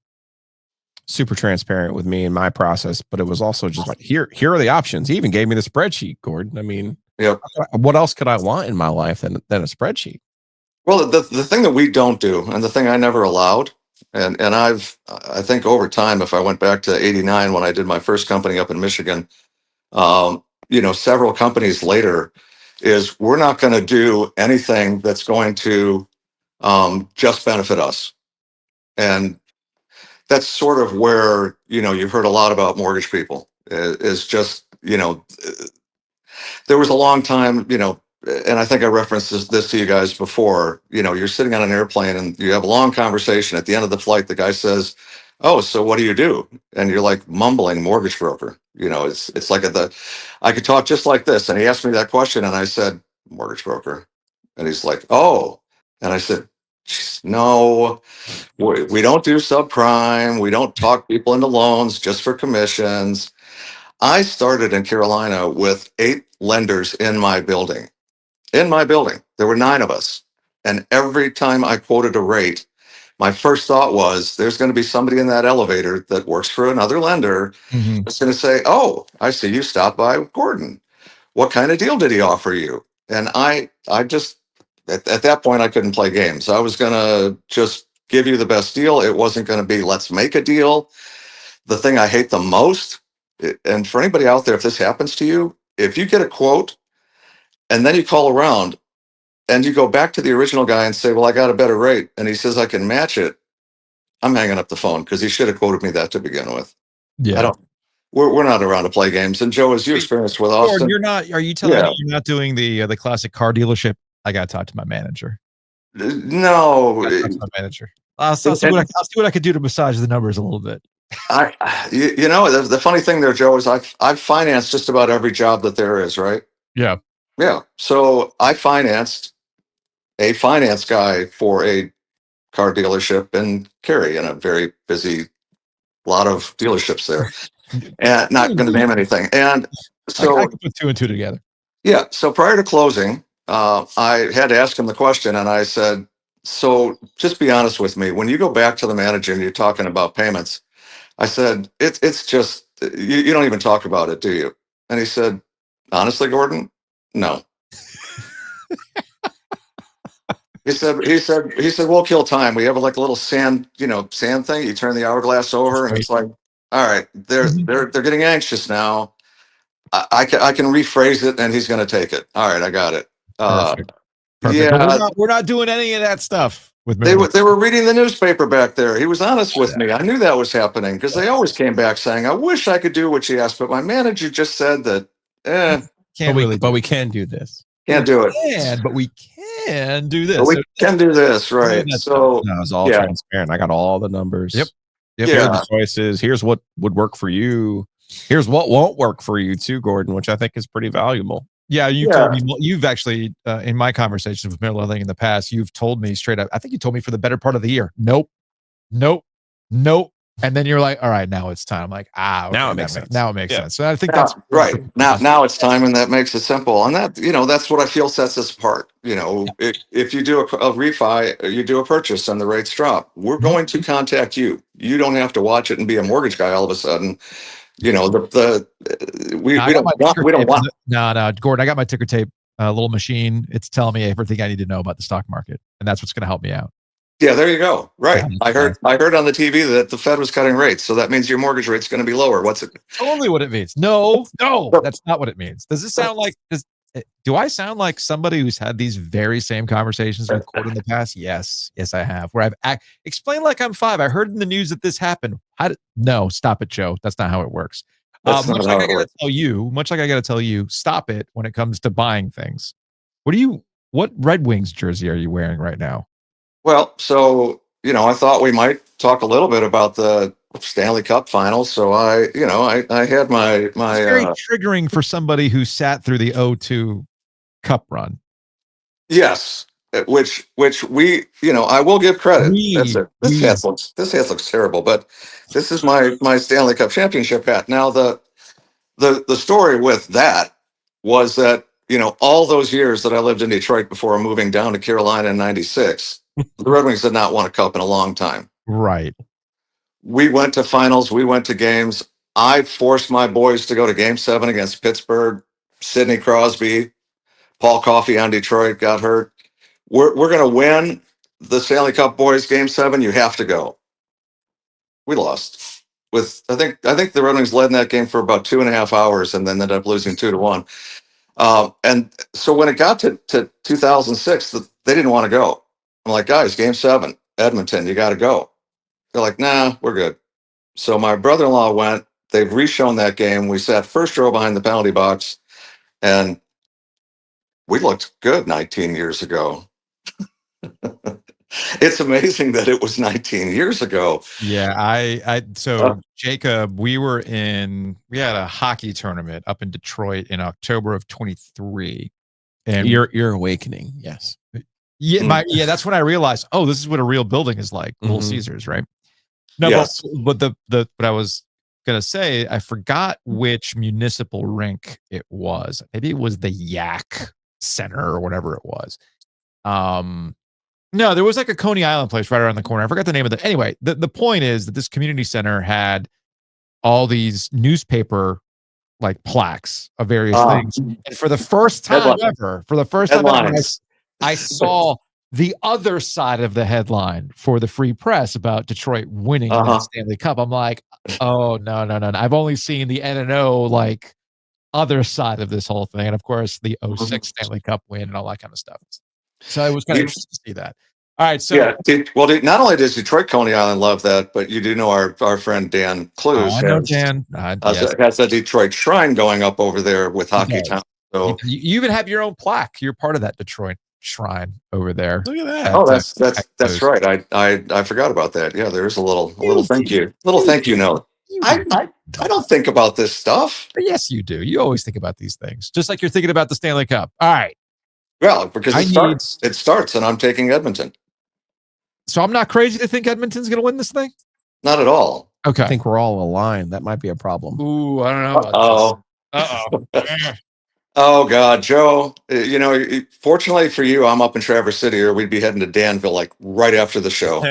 super transparent with me in my process, but it was also just like here are the options. He even gave me the spreadsheet, Gordon. I mean, Yep. what else could I want in my life than a spreadsheet? Well, the thing that we don't do, and the thing I never allowed, and I think over time, if I went back to '89 when I did my first company up in Michigan, several companies later, is we're not going to do anything that's going to just benefit us. And that's sort of where you've heard a lot about mortgage people is just there was a long time, and I think I referenced this to you guys before. You're sitting on an airplane and you have a long conversation. At the end of the flight, the guy says, "Oh, so what do you do?" And you're like mumbling, "Mortgage broker." It's like I could talk just like this. And he asked me that question, and I said, "Mortgage broker," and he's like, "Oh," and I said, "No, we don't do subprime. We don't talk people into loans just for commissions." I started in Carolina with 8 lenders in my building. In my building, there were 9 of us. And every time I quoted a rate, my first thought was there's going to be somebody in that elevator that works for another lender that's going to say, "Oh, I see you stopped by Gordon. What kind of deal did he offer you?" And I just, at that point, I couldn't play games. I was going to just give you the best deal. It wasn't going to be, let's make a deal. The thing I hate the most, and for anybody out there, if this happens to you, if you get a quote and then you call around and you go back to the original guy and say, "Well, I got a better rate," and he says, "I can match it," I'm hanging up the phone because he should have quoted me that to begin with. Yeah. I don't. We're not around to play games. And Joe, as you experienced with Gordon, Austin, you're not. Are you telling Yeah. me you're not doing the classic car dealership? I got to talk to my manager. no, I gotta talk to my manager. I'll see what I could do to massage the numbers a little bit. you know, the funny thing there, Joe, is I've financed just about every job that there is, right? Yeah. Yeah. So I financed a finance guy for a car dealership in Cary, in a very busy lot of dealerships there, and not going to name anything. And so I can put two and two together. Yeah. So prior to closing, I had to ask him the question, and I said, "So just be honest with me. When you go back to the manager and you're talking about payments," I said, "It's just you don't even talk about it, do you?" And he said, "Honestly, Gordon, no." He said, "We'll kill time. We have like a little sand thing. You turn the hourglass over, and it's like, all right, they're getting anxious now. I can rephrase it, and he's going to take it. All right, I got it." Perfect. Yeah, But we're not doing any of that stuff with they were reading the newspaper back there. He was honest with me. I knew that was happening because they always came back saying, "I wish I could do what you asked, but my manager just said that But we can do this. can't do it. But we can do this. But we can do this, right?" that's So No, it was all Yeah. transparent. I got all the numbers. Yep. Here are Yeah. the choices. Here's what would work for you. Here's what won't work for you too, Gordon, which I think is pretty valuable. Yeah, you've Yeah. told me. You've actually, in my conversations with Miller Lane in the past, you've told me straight up. I think you told me for the better part of the year. Nope. And then you're like, "All right, now it's time." I'm like, okay, Now it makes sense. Now it makes Yeah. sense. So I think Yeah, that's right. Now it's time, and that makes it simple. And that's what I feel sets us apart. If you do a refi, you do a purchase, and the rates drop, we're going to contact you. You don't have to watch it and be a mortgage guy all of a sudden. We don't want. No, Gordon. I got my ticker tape, little machine. It's telling me everything I need to know about the stock market, and that's what's going to help me out. Yeah, there you go. Right. Yeah, I heard on the TV that the Fed was cutting rates, so that means your mortgage rate's going to be lower. What's it? Totally what it means. No, that's not what it means. Does this sound like do I sound like somebody who's had these very same conversations with Gordon in the past? Yes, I have. Where I've explained like I'm 5. I heard in the news that this happened. No, stop it, Joe. That's not how it works. That's not Much how like it I works. gotta tell you, stop it when it comes to buying things. What Red Wings jersey are you wearing right now? Well, so I thought we might talk a little bit about the Stanley Cup Finals. So I had my It's very triggering for somebody who sat through the 0-2 Cup run. yes, which we I will give credit. That's it. This hat looks terrible, but this is my Stanley Cup championship hat. Now the story with that was that all those years that I lived in Detroit before moving down to Carolina in '96, the Red Wings did not won a cup in a long time. Right. We went to finals. We went to games. I forced my boys to go to Game 7 against Pittsburgh. Sidney Crosby, Paul Coffey on Detroit got hurt. We're going to win the Stanley Cup, boys. Game 7, you have to go. We lost. I think the Red Wings led in that game for about 2.5 hours, and then ended up losing 2-1. And so when it got to 2006, they didn't want to go. I'm like, "Guys, Game 7, Edmonton, you got to go." They're like, "Nah, we're good." So my brother-in-law went. They've reshown that game. We sat first row behind the penalty box, and we looked good 19 years ago. It's amazing that it was 19 years ago. Yeah, so Jacob, we had a hockey tournament up in Detroit in October of 23. And You're awakening. Yes. Yeah, that's when I realized, this is what a real building is like, Little Mhm. Caesars, right? No, Yes. but what I was gonna say, I forgot which municipal rink it was. Maybe it was the Yak Center or whatever it was. No, there was like a Coney Island place right around the corner. I forgot the name of it. Anyway, the point is that this community center had all these newspaper like plaques of various things. And for the first time ever, I saw the other side of the headline for the Free Press about Detroit winning the Stanley Cup. I'm like, oh no. I've only seen the N&O like other side of this whole thing. And of course the 06 Stanley Cup win and all that kind of stuff. So it was kind of interesting to see that. All right. So not only does Detroit Coney Island love that, but you do know our friend Dan Clues I know Dan has a Detroit shrine going up over there with Hockey Town. So you even have your own plaque. You're part of that Detroit shrine over there. Look at that. Oh, that's right. I forgot about that. Yeah, there's a little thank you note. I don't think about this stuff. Yes, you do. You always think about these things, just like you're thinking about the Stanley Cup. All right. Well, because it starts, and I'm taking Edmonton. So I'm not crazy to think Edmonton's going to win this thing? Not at all. Okay. I think we're all aligned. That might be a problem. Ooh, I don't know about this. Uh-oh. Oh, God, Joe, fortunately for you, I'm up in Traverse City, or we'd be heading to Danville like right after the show.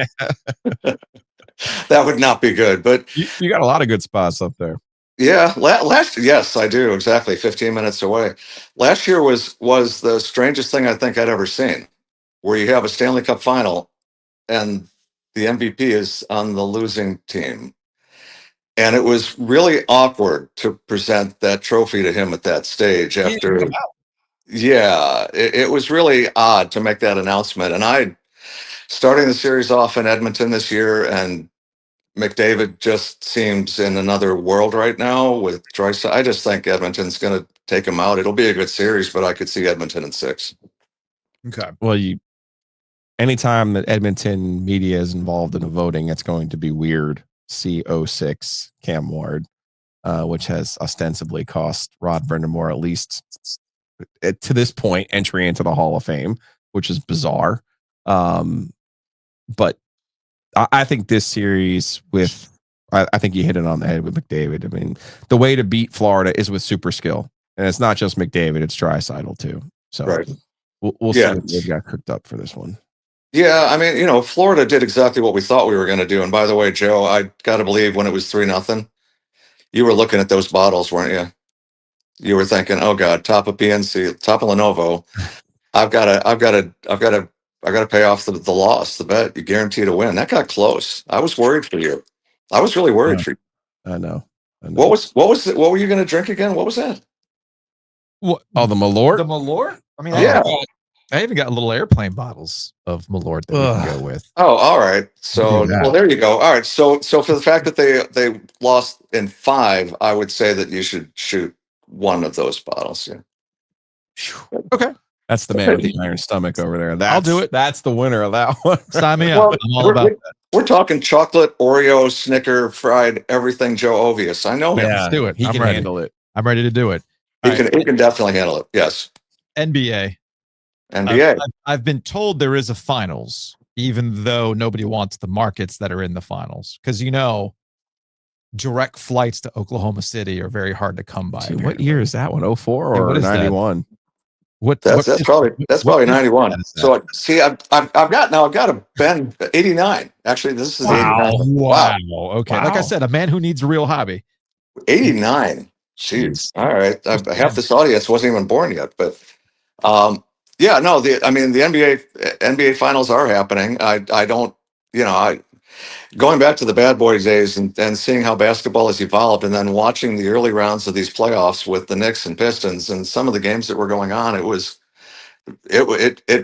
That would not be good. But you got a lot of good spots up there. Yeah, yes, I do. Exactly. 15 minutes away. Last year was the strangest thing I think I'd ever seen, where you have a Stanley Cup final and the MVP is on the losing team. And it was really awkward to present that trophy to him at that stage after. Yeah, it was really odd to make that announcement. And starting the series off in Edmonton this year, and McDavid just seems in another world right now with Draisaitl. I just think Edmonton's going to take him out. It'll be a good series, but I could see Edmonton in 6. Okay. Well, anytime that Edmonton media is involved in a voting, it's going to be weird. C06 Cam Ward, which has ostensibly cost Rod Brind'Amour at least to this point entry into the Hall of Fame, which is bizarre. But I think this series I think you hit it on the head with McDavid. I mean, the way to beat Florida is with super skill, and it's not just McDavid; it's Draisaitl too. So right. we'll see what they've got cooked up for this one. Yeah, I mean, Florida did exactly what we thought we were going to do. And by the way, Joe, I got to believe when it was 3-0, you were looking at those bottles, weren't you? You were thinking, "Oh God, top of PNC, top of Lenovo, I've got to pay off the loss, the bet. You guarantee to win." That got close. I was worried for you. I was really worried for you. I know. What were you going to drink again? What was that? What? Oh, the Malort. The Malort. I mean, yeah. I even got little airplane bottles of Malort that we can go with. Oh, all right. So, well, there you go. All right. So for the fact that they lost in 5, I would say that you should shoot one of those bottles. Yeah. Okay. That's the man with the iron stomach over there. I'll do it. That's the winner of that one. Sign me up. I'm all about that. We're talking chocolate, Oreo, Snicker, fried, everything Joe Ovies. I know him. Let's do it. He can handle it. I'm ready to do it. He can definitely handle it. Yes. NBA. I've been told there is a finals, even though nobody wants the markets that are in the finals. Because, direct flights to Oklahoma City are very hard to come by. Dude, what year is that one? 04 or 91? That's probably 91. So see, I've got a Ben 89. Actually, this is 89. Wow. Okay. Wow. Like I said, a man who needs a real hobby. 89. Jeez. All right. Half this audience wasn't even born yet, but yeah, no, the NBA finals are happening. Going back to the bad boy days and seeing how basketball has evolved, and then watching the early rounds of these playoffs with the Knicks and Pistons and some of the games that were going on, it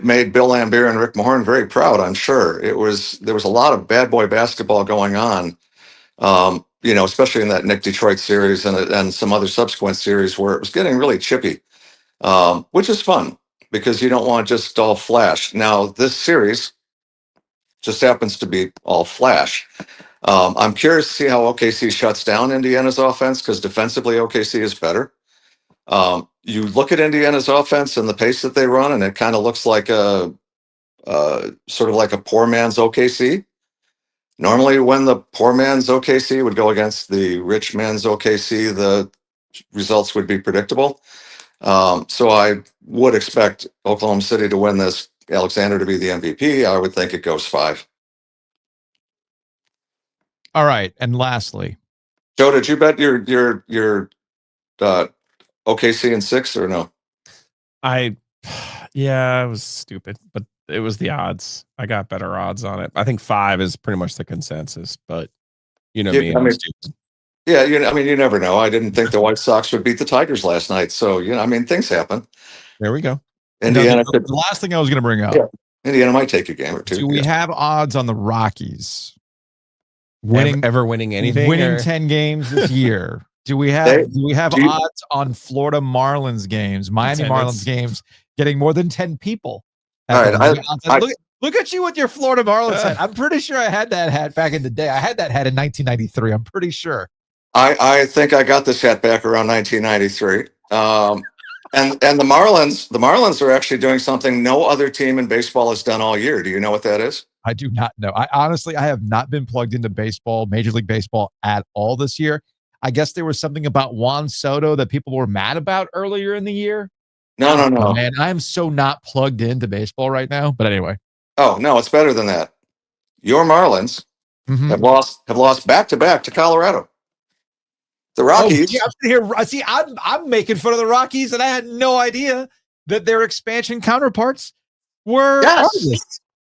made Bill Laimbeer and Rick Mahorn very proud. I'm sure there was a lot of bad boy basketball going on, especially in that Knick Detroit series and some other subsequent series where it was getting really chippy, which is fun because you don't want just all flash. Now this series just happens to be all flash. I'm curious to see how OKC shuts down Indiana's offense because defensively OKC is better. You look at Indiana's offense and the pace that they run, and it kind of looks like sort of like a poor man's OKC. Normally, when the poor man's OKC would go against the rich man's OKC, the results would be predictable. So I would expect Oklahoma City to win this Alexander to be the MVP, I would think it goes 5. All right. And lastly, Joe, did you bet your OKC in 6 or no? Yeah, it was stupid, but it was the odds. I got better odds on it. I think 5 is pretty much the consensus, but you know me. I I'm mean, stupid. yeah, you never know. I didn't think the White Sox would beat the Tigers last night. So, things happen. There we go. Indiana the last thing I was going to bring up. Yeah, Indiana might take a game or two. Do we have odds on the Rockies winning ever winning anything? Winning 10 games this year? Do we have odds on Florida Marlins games, Miami Marlins games getting more than 10 people? All right. Look at you with your Florida Marlins hat. I'm pretty sure I had that hat back in the day. I had that hat in 1993. I'm pretty sure. I think I got this hat back around 1993. And the Marlins are actually doing something no other team in baseball has done all year. Do you know what that is? I do not know. I have not been plugged into baseball, Major League Baseball at all this year. I guess there was something about Juan Soto that people were mad about earlier in the year. No. Man, I'm so not plugged into baseball right now. But anyway. Oh, no, it's better than that. Your Marlins have lost back-to-back to Colorado. The Rockies. I'm making fun of the Rockies, and I had no idea that their expansion counterparts were.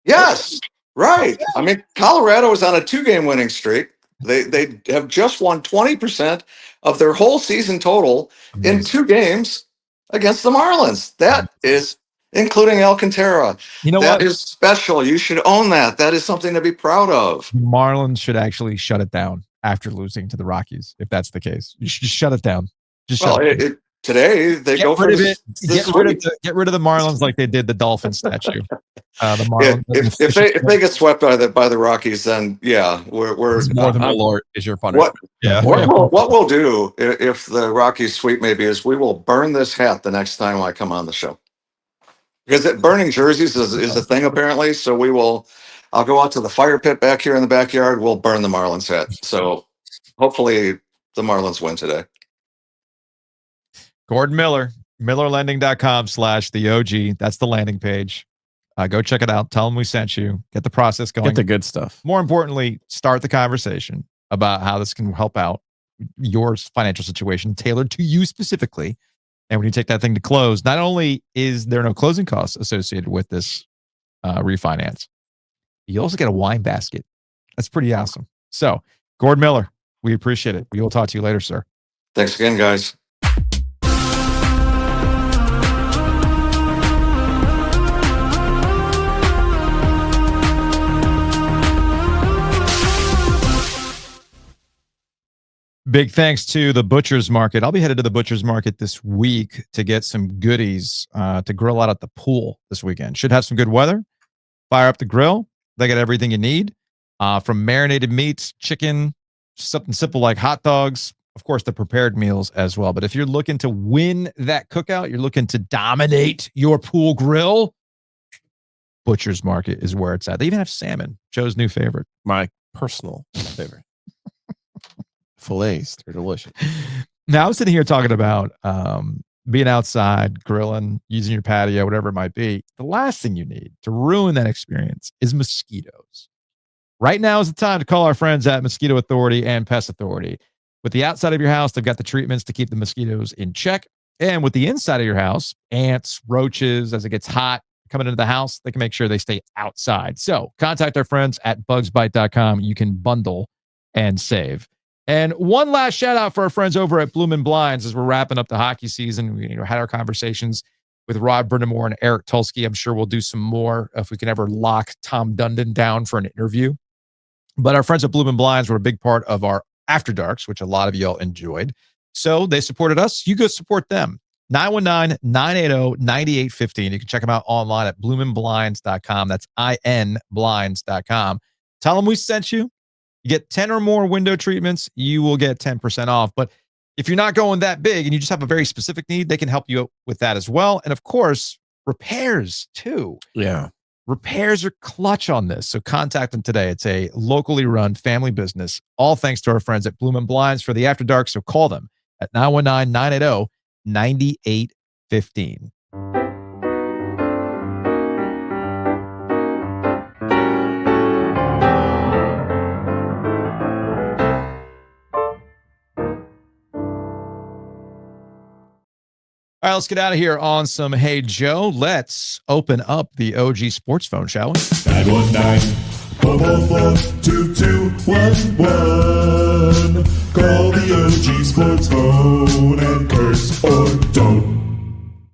Yes. Right. I mean, Colorado is on a 2-game winning streak. They have just won 20% of their whole season total in 2 games against the Marlins. That is, including Alcantara. You know that what? is special. You should own that. That is something to be proud of. The Marlins should actually shut it down after losing to the Rockies, if that's the case. You should just shut it down. Today they go for it. Get rid of the Marlins like they did the Dolphin statue. The Marlins. If they get swept by the Rockies, then yeah, we're more than Malort is your punishment. What we'll do if the Rockies sweep maybe is we will burn this hat the next time I come on the show, because burning jerseys is a thing apparently. So I'll go out to the fire pit back here in the backyard. We'll burn the Marlins hat. So hopefully the Marlins win today. Gordon Miller, millerlending.com/the OG. That's the landing page. Go check it out. Tell them we sent you. Get the process going. Get the good stuff. More importantly, start the conversation about how this can help out your financial situation tailored to you specifically. And when you take that thing to close, not only is there no closing costs associated with this refinance, you also get a wine basket. That's pretty awesome. So, Gordon Miller, we appreciate it. We will talk to you later, sir. Thanks again, guys. Big thanks to the Butcher's Market. I'll be headed to the Butcher's Market this week to get some goodies to grill out at the pool this weekend. Should have some good weather. Fire up the grill. They got everything you need, from marinated meats, chicken, something simple like hot dogs, of course, the prepared meals as well. But if you're looking to win that cookout, you're looking to dominate your pool grill, Butcher's Market is where it's at. They even have salmon, Joe's new favorite. My personal favorite. Fillets, they're delicious. Now I'm sitting here talking about being outside, grilling, using your patio, whatever it might be. The last thing you need to ruin that experience is mosquitoes. Right now is the time to call our friends at Mosquito Authority and Pest Authority. With the outside of your house, they've got the treatments to keep the mosquitoes in check. And with the inside of your house, ants, roaches, as it gets hot coming into the house, they can make sure they stay outside. So contact our friends at bugsbite.com. You can bundle and save. And one last shout out for our friends over at Bloomin' Blinds as we're wrapping up the hockey season. We had our conversations with Rod Brindamore and Eric Tulsky. I'm sure we'll do some more if we can ever lock Tom Dundon down for an interview. But our friends at Bloomin' Blinds were a big part of our After Darks, which a lot of y'all enjoyed. So they supported us. You go support them. 919-980-9815. You can check them out online at bloominblinds.com. That's INblinds.com. Tell them we sent you. You get 10 or more window treatments, you will get 10% off. But if you're not going that big and you just have a very specific need, they can help you with that as well. And of course, repairs too. Yeah. Repairs are clutch on this. So contact them today. It's a locally run family business. All thanks to our friends at Bloomin' Blinds for the After Dark. So call them at 919-980-9815. All right, let's get out of here on some Hey Joe. Let's open up the OG Sports phone, shall we? 919-444-2211. Call the OG Sports phone and curse or don't.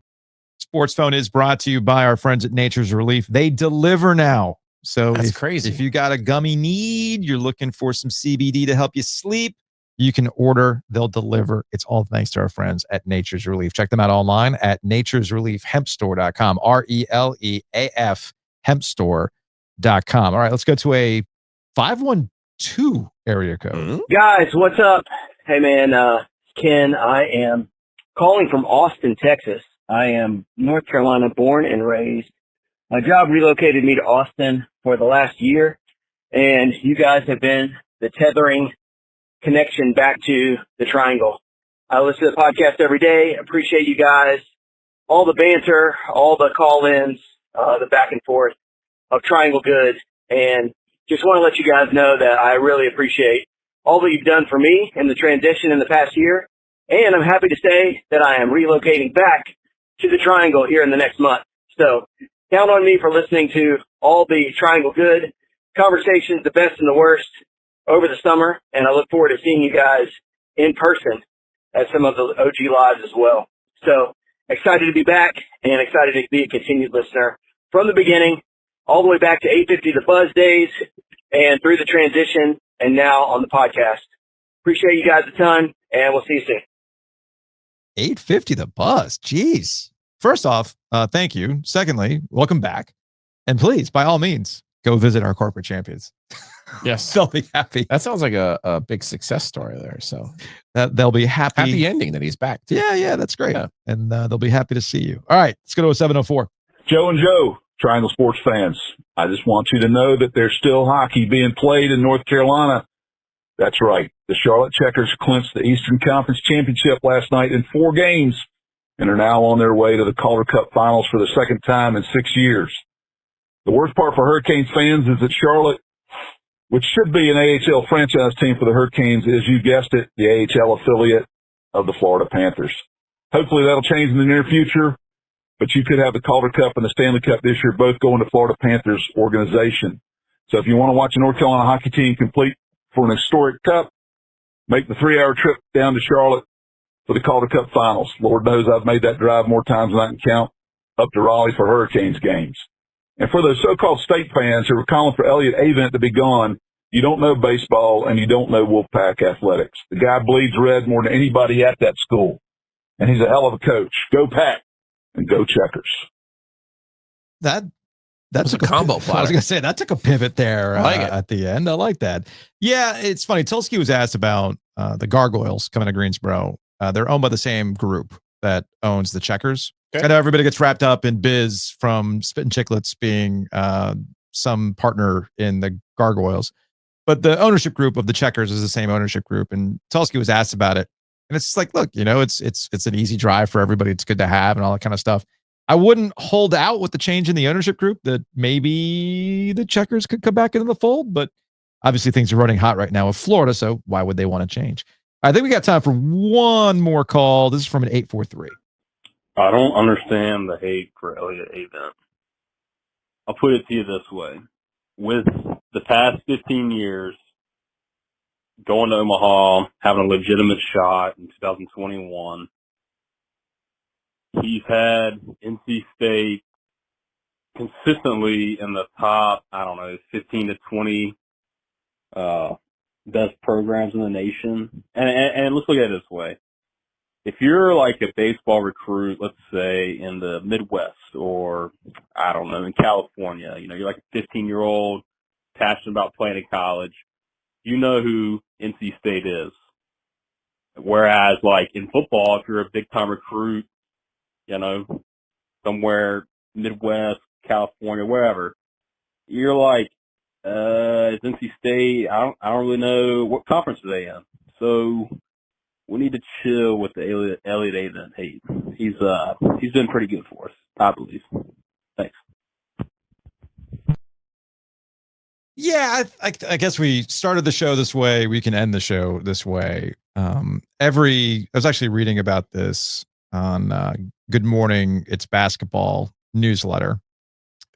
Sports phone is brought to you by our friends at Nature's Relief. They deliver now. So That's if, crazy. If you got a gummy need, you're looking for some CBD to help you sleep, you can order. They'll deliver. It's all thanks to our friends at Nature's Relief. Check them out online at naturesreliefhempstore.com. RELEAF hempstore.com. All right, let's go to a 512 area code. Guys, what's up? Hey, man, Ken, I am calling from Austin, Texas. I am North Carolina born and raised. My job relocated me to Austin for the last year, and you guys have been the tethering connection back to the Triangle. I listen to the podcast every day. Appreciate you guys. All the banter, all the call-ins, the back and forth of Triangle Good. And just want to let you guys know that I really appreciate all that you've done for me in the transition in the past year. And I'm happy to say that I am relocating back to the Triangle here in the next month. So count on me for listening to all the Triangle Good conversations, the best and the worst, over the summer. And I look forward to seeing you guys in person at some of the OG Lives as well. So excited to be back and excited to be a continued listener from the beginning all the way back to 850 The Buzz days and through the transition and now on the podcast. Appreciate you guys a ton, and we'll see you soon. 850 The Buzz. Jeez. First off, thank you. Secondly, welcome back. And please, by all means, go visit our corporate champions. Yes. They'll be happy. That sounds like a big success story there. So they'll be happy. happy ending that he's back too. Yeah, that's great. Yeah. And they'll be happy to see you. All right, let's go to a 704. Joe and Joe, Triangle Sports fans, I just want you to know that there's still hockey being played in North Carolina. That's right. The Charlotte Checkers clinched the Eastern Conference Championship last night in 4 games and are now on their way to the Calder Cup Finals for the second time in 6 years. The worst part for Hurricanes fans is that Charlotte, which should be an AHL franchise team for the Hurricanes, is, you guessed it, the AHL affiliate of the Florida Panthers. Hopefully that'll change in the near future, but you could have the Calder Cup and the Stanley Cup this year both going to Florida Panthers organization. So if you want to watch a North Carolina hockey team complete for an historic cup, make the 3-hour trip down to Charlotte for the Calder Cup Finals. Lord knows I've made that drive more times than I can count up to Raleigh for Hurricanes games. And for those so-called state fans who are calling for Elliott Avent to be gone, you don't know baseball and you don't know Wolfpack athletics. The guy bleeds red more than anybody at that school. And he's a hell of a coach. Go Pack and go Checkers. That's a combo platter. I was going to say, that took a pivot there I like it. at the end. I like that. Yeah, it's funny. Tulski was asked about the Gargoyles coming to Greensboro. They're owned by the same group that owns the Checkers. Okay. I know everybody gets wrapped up in Biz from Spit and Chicklets being some partner in the Gargoyles. But the ownership group of the Checkers is the same ownership group. And Tulski was asked about it. And it's like, look, it's an easy drive for everybody. It's good to have and all that kind of stuff. I wouldn't hold out with the change in the ownership group that maybe the Checkers could come back into the fold. But obviously things are running hot right now with Florida. So why would they want to change? I think we got time for one more call. This is from an 843. I don't understand the hate for Elliott Avent. I'll put it to you this way. With the past 15 years, going to Omaha, having a legitimate shot in 2021, he's had NC State consistently in the top, 15 to 20 best programs in the nation. And let's look at it this way. If you're like a baseball recruit, let's say in the Midwest or, in California, you're like a 15-year-old passionate about playing in college, you know who NC State is. Whereas like in football, if you're a big-time recruit, somewhere Midwest, California, wherever, you're like, it's NC State. I don't really know what conference are they in. So we need to chill with the Elliott Avent hate. He's been pretty good for us, I believe. Thanks. Yeah, I guess we started the show this way. We can end the show this way. I was actually reading about this on Good Morning, It's Basketball newsletter.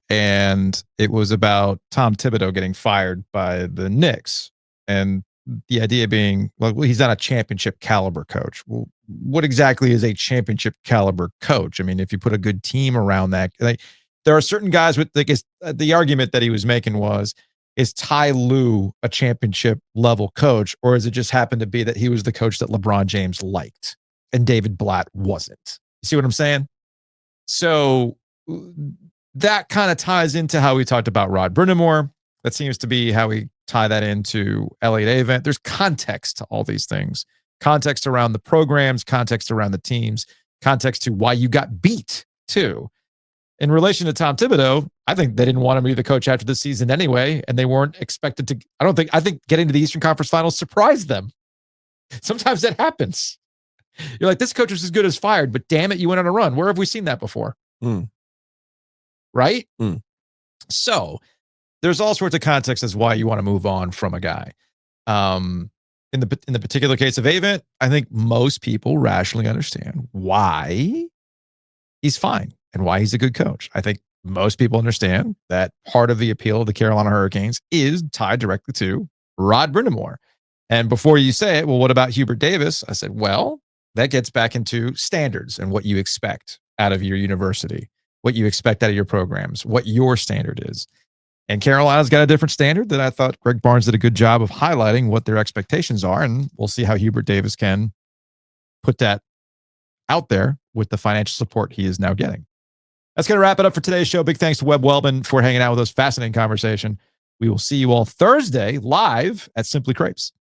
And it was about Tom Thibodeau getting fired by the Knicks. And the idea being, well, he's not a championship caliber coach. Well, what exactly is a championship caliber coach? I mean, if you put a good team around that, like, there are certain guys with, like, the argument that he was making was, is Ty Lue a championship level coach, or does it just happen to be that he was the coach that LeBron James liked and David Blatt wasn't? You see what I'm saying? So that kind of ties into how we talked about Rod Brindamore. That seems to be how we tie that into Elliott Avent. There's context to all these things. Context around the programs, context around the teams, context to why you got beat too. In relation to Tom Thibodeau, I think they didn't want him to be the coach after the season anyway, and they weren't expected to. I think getting to the Eastern Conference Finals surprised them. Sometimes that happens. You're like, this coach was as good as fired, but damn it, you went on a run. Where have we seen that before? Right? So there's all sorts of context as why you want to move on from a guy. In the particular case of Avent, I think most people rationally understand why he's fine and why he's a good coach. I think most people understand that part of the appeal of the Carolina Hurricanes is tied directly to Rod Brindamore. And before you say it, well, what about Hubert Davis? I said, well, that gets back into standards and what you expect out of your university, what you expect out of your programs, what your standard is. And Carolina's got a different standard that I thought Greg Barnes did a good job of highlighting what their expectations are. And we'll see how Hubert Davis can put that out there with the financial support he is now getting. That's going to wrap it up for today's show. Big thanks to Webb Wellman for hanging out with us. Fascinating conversation. We will see you all Thursday live at Simply Crepes.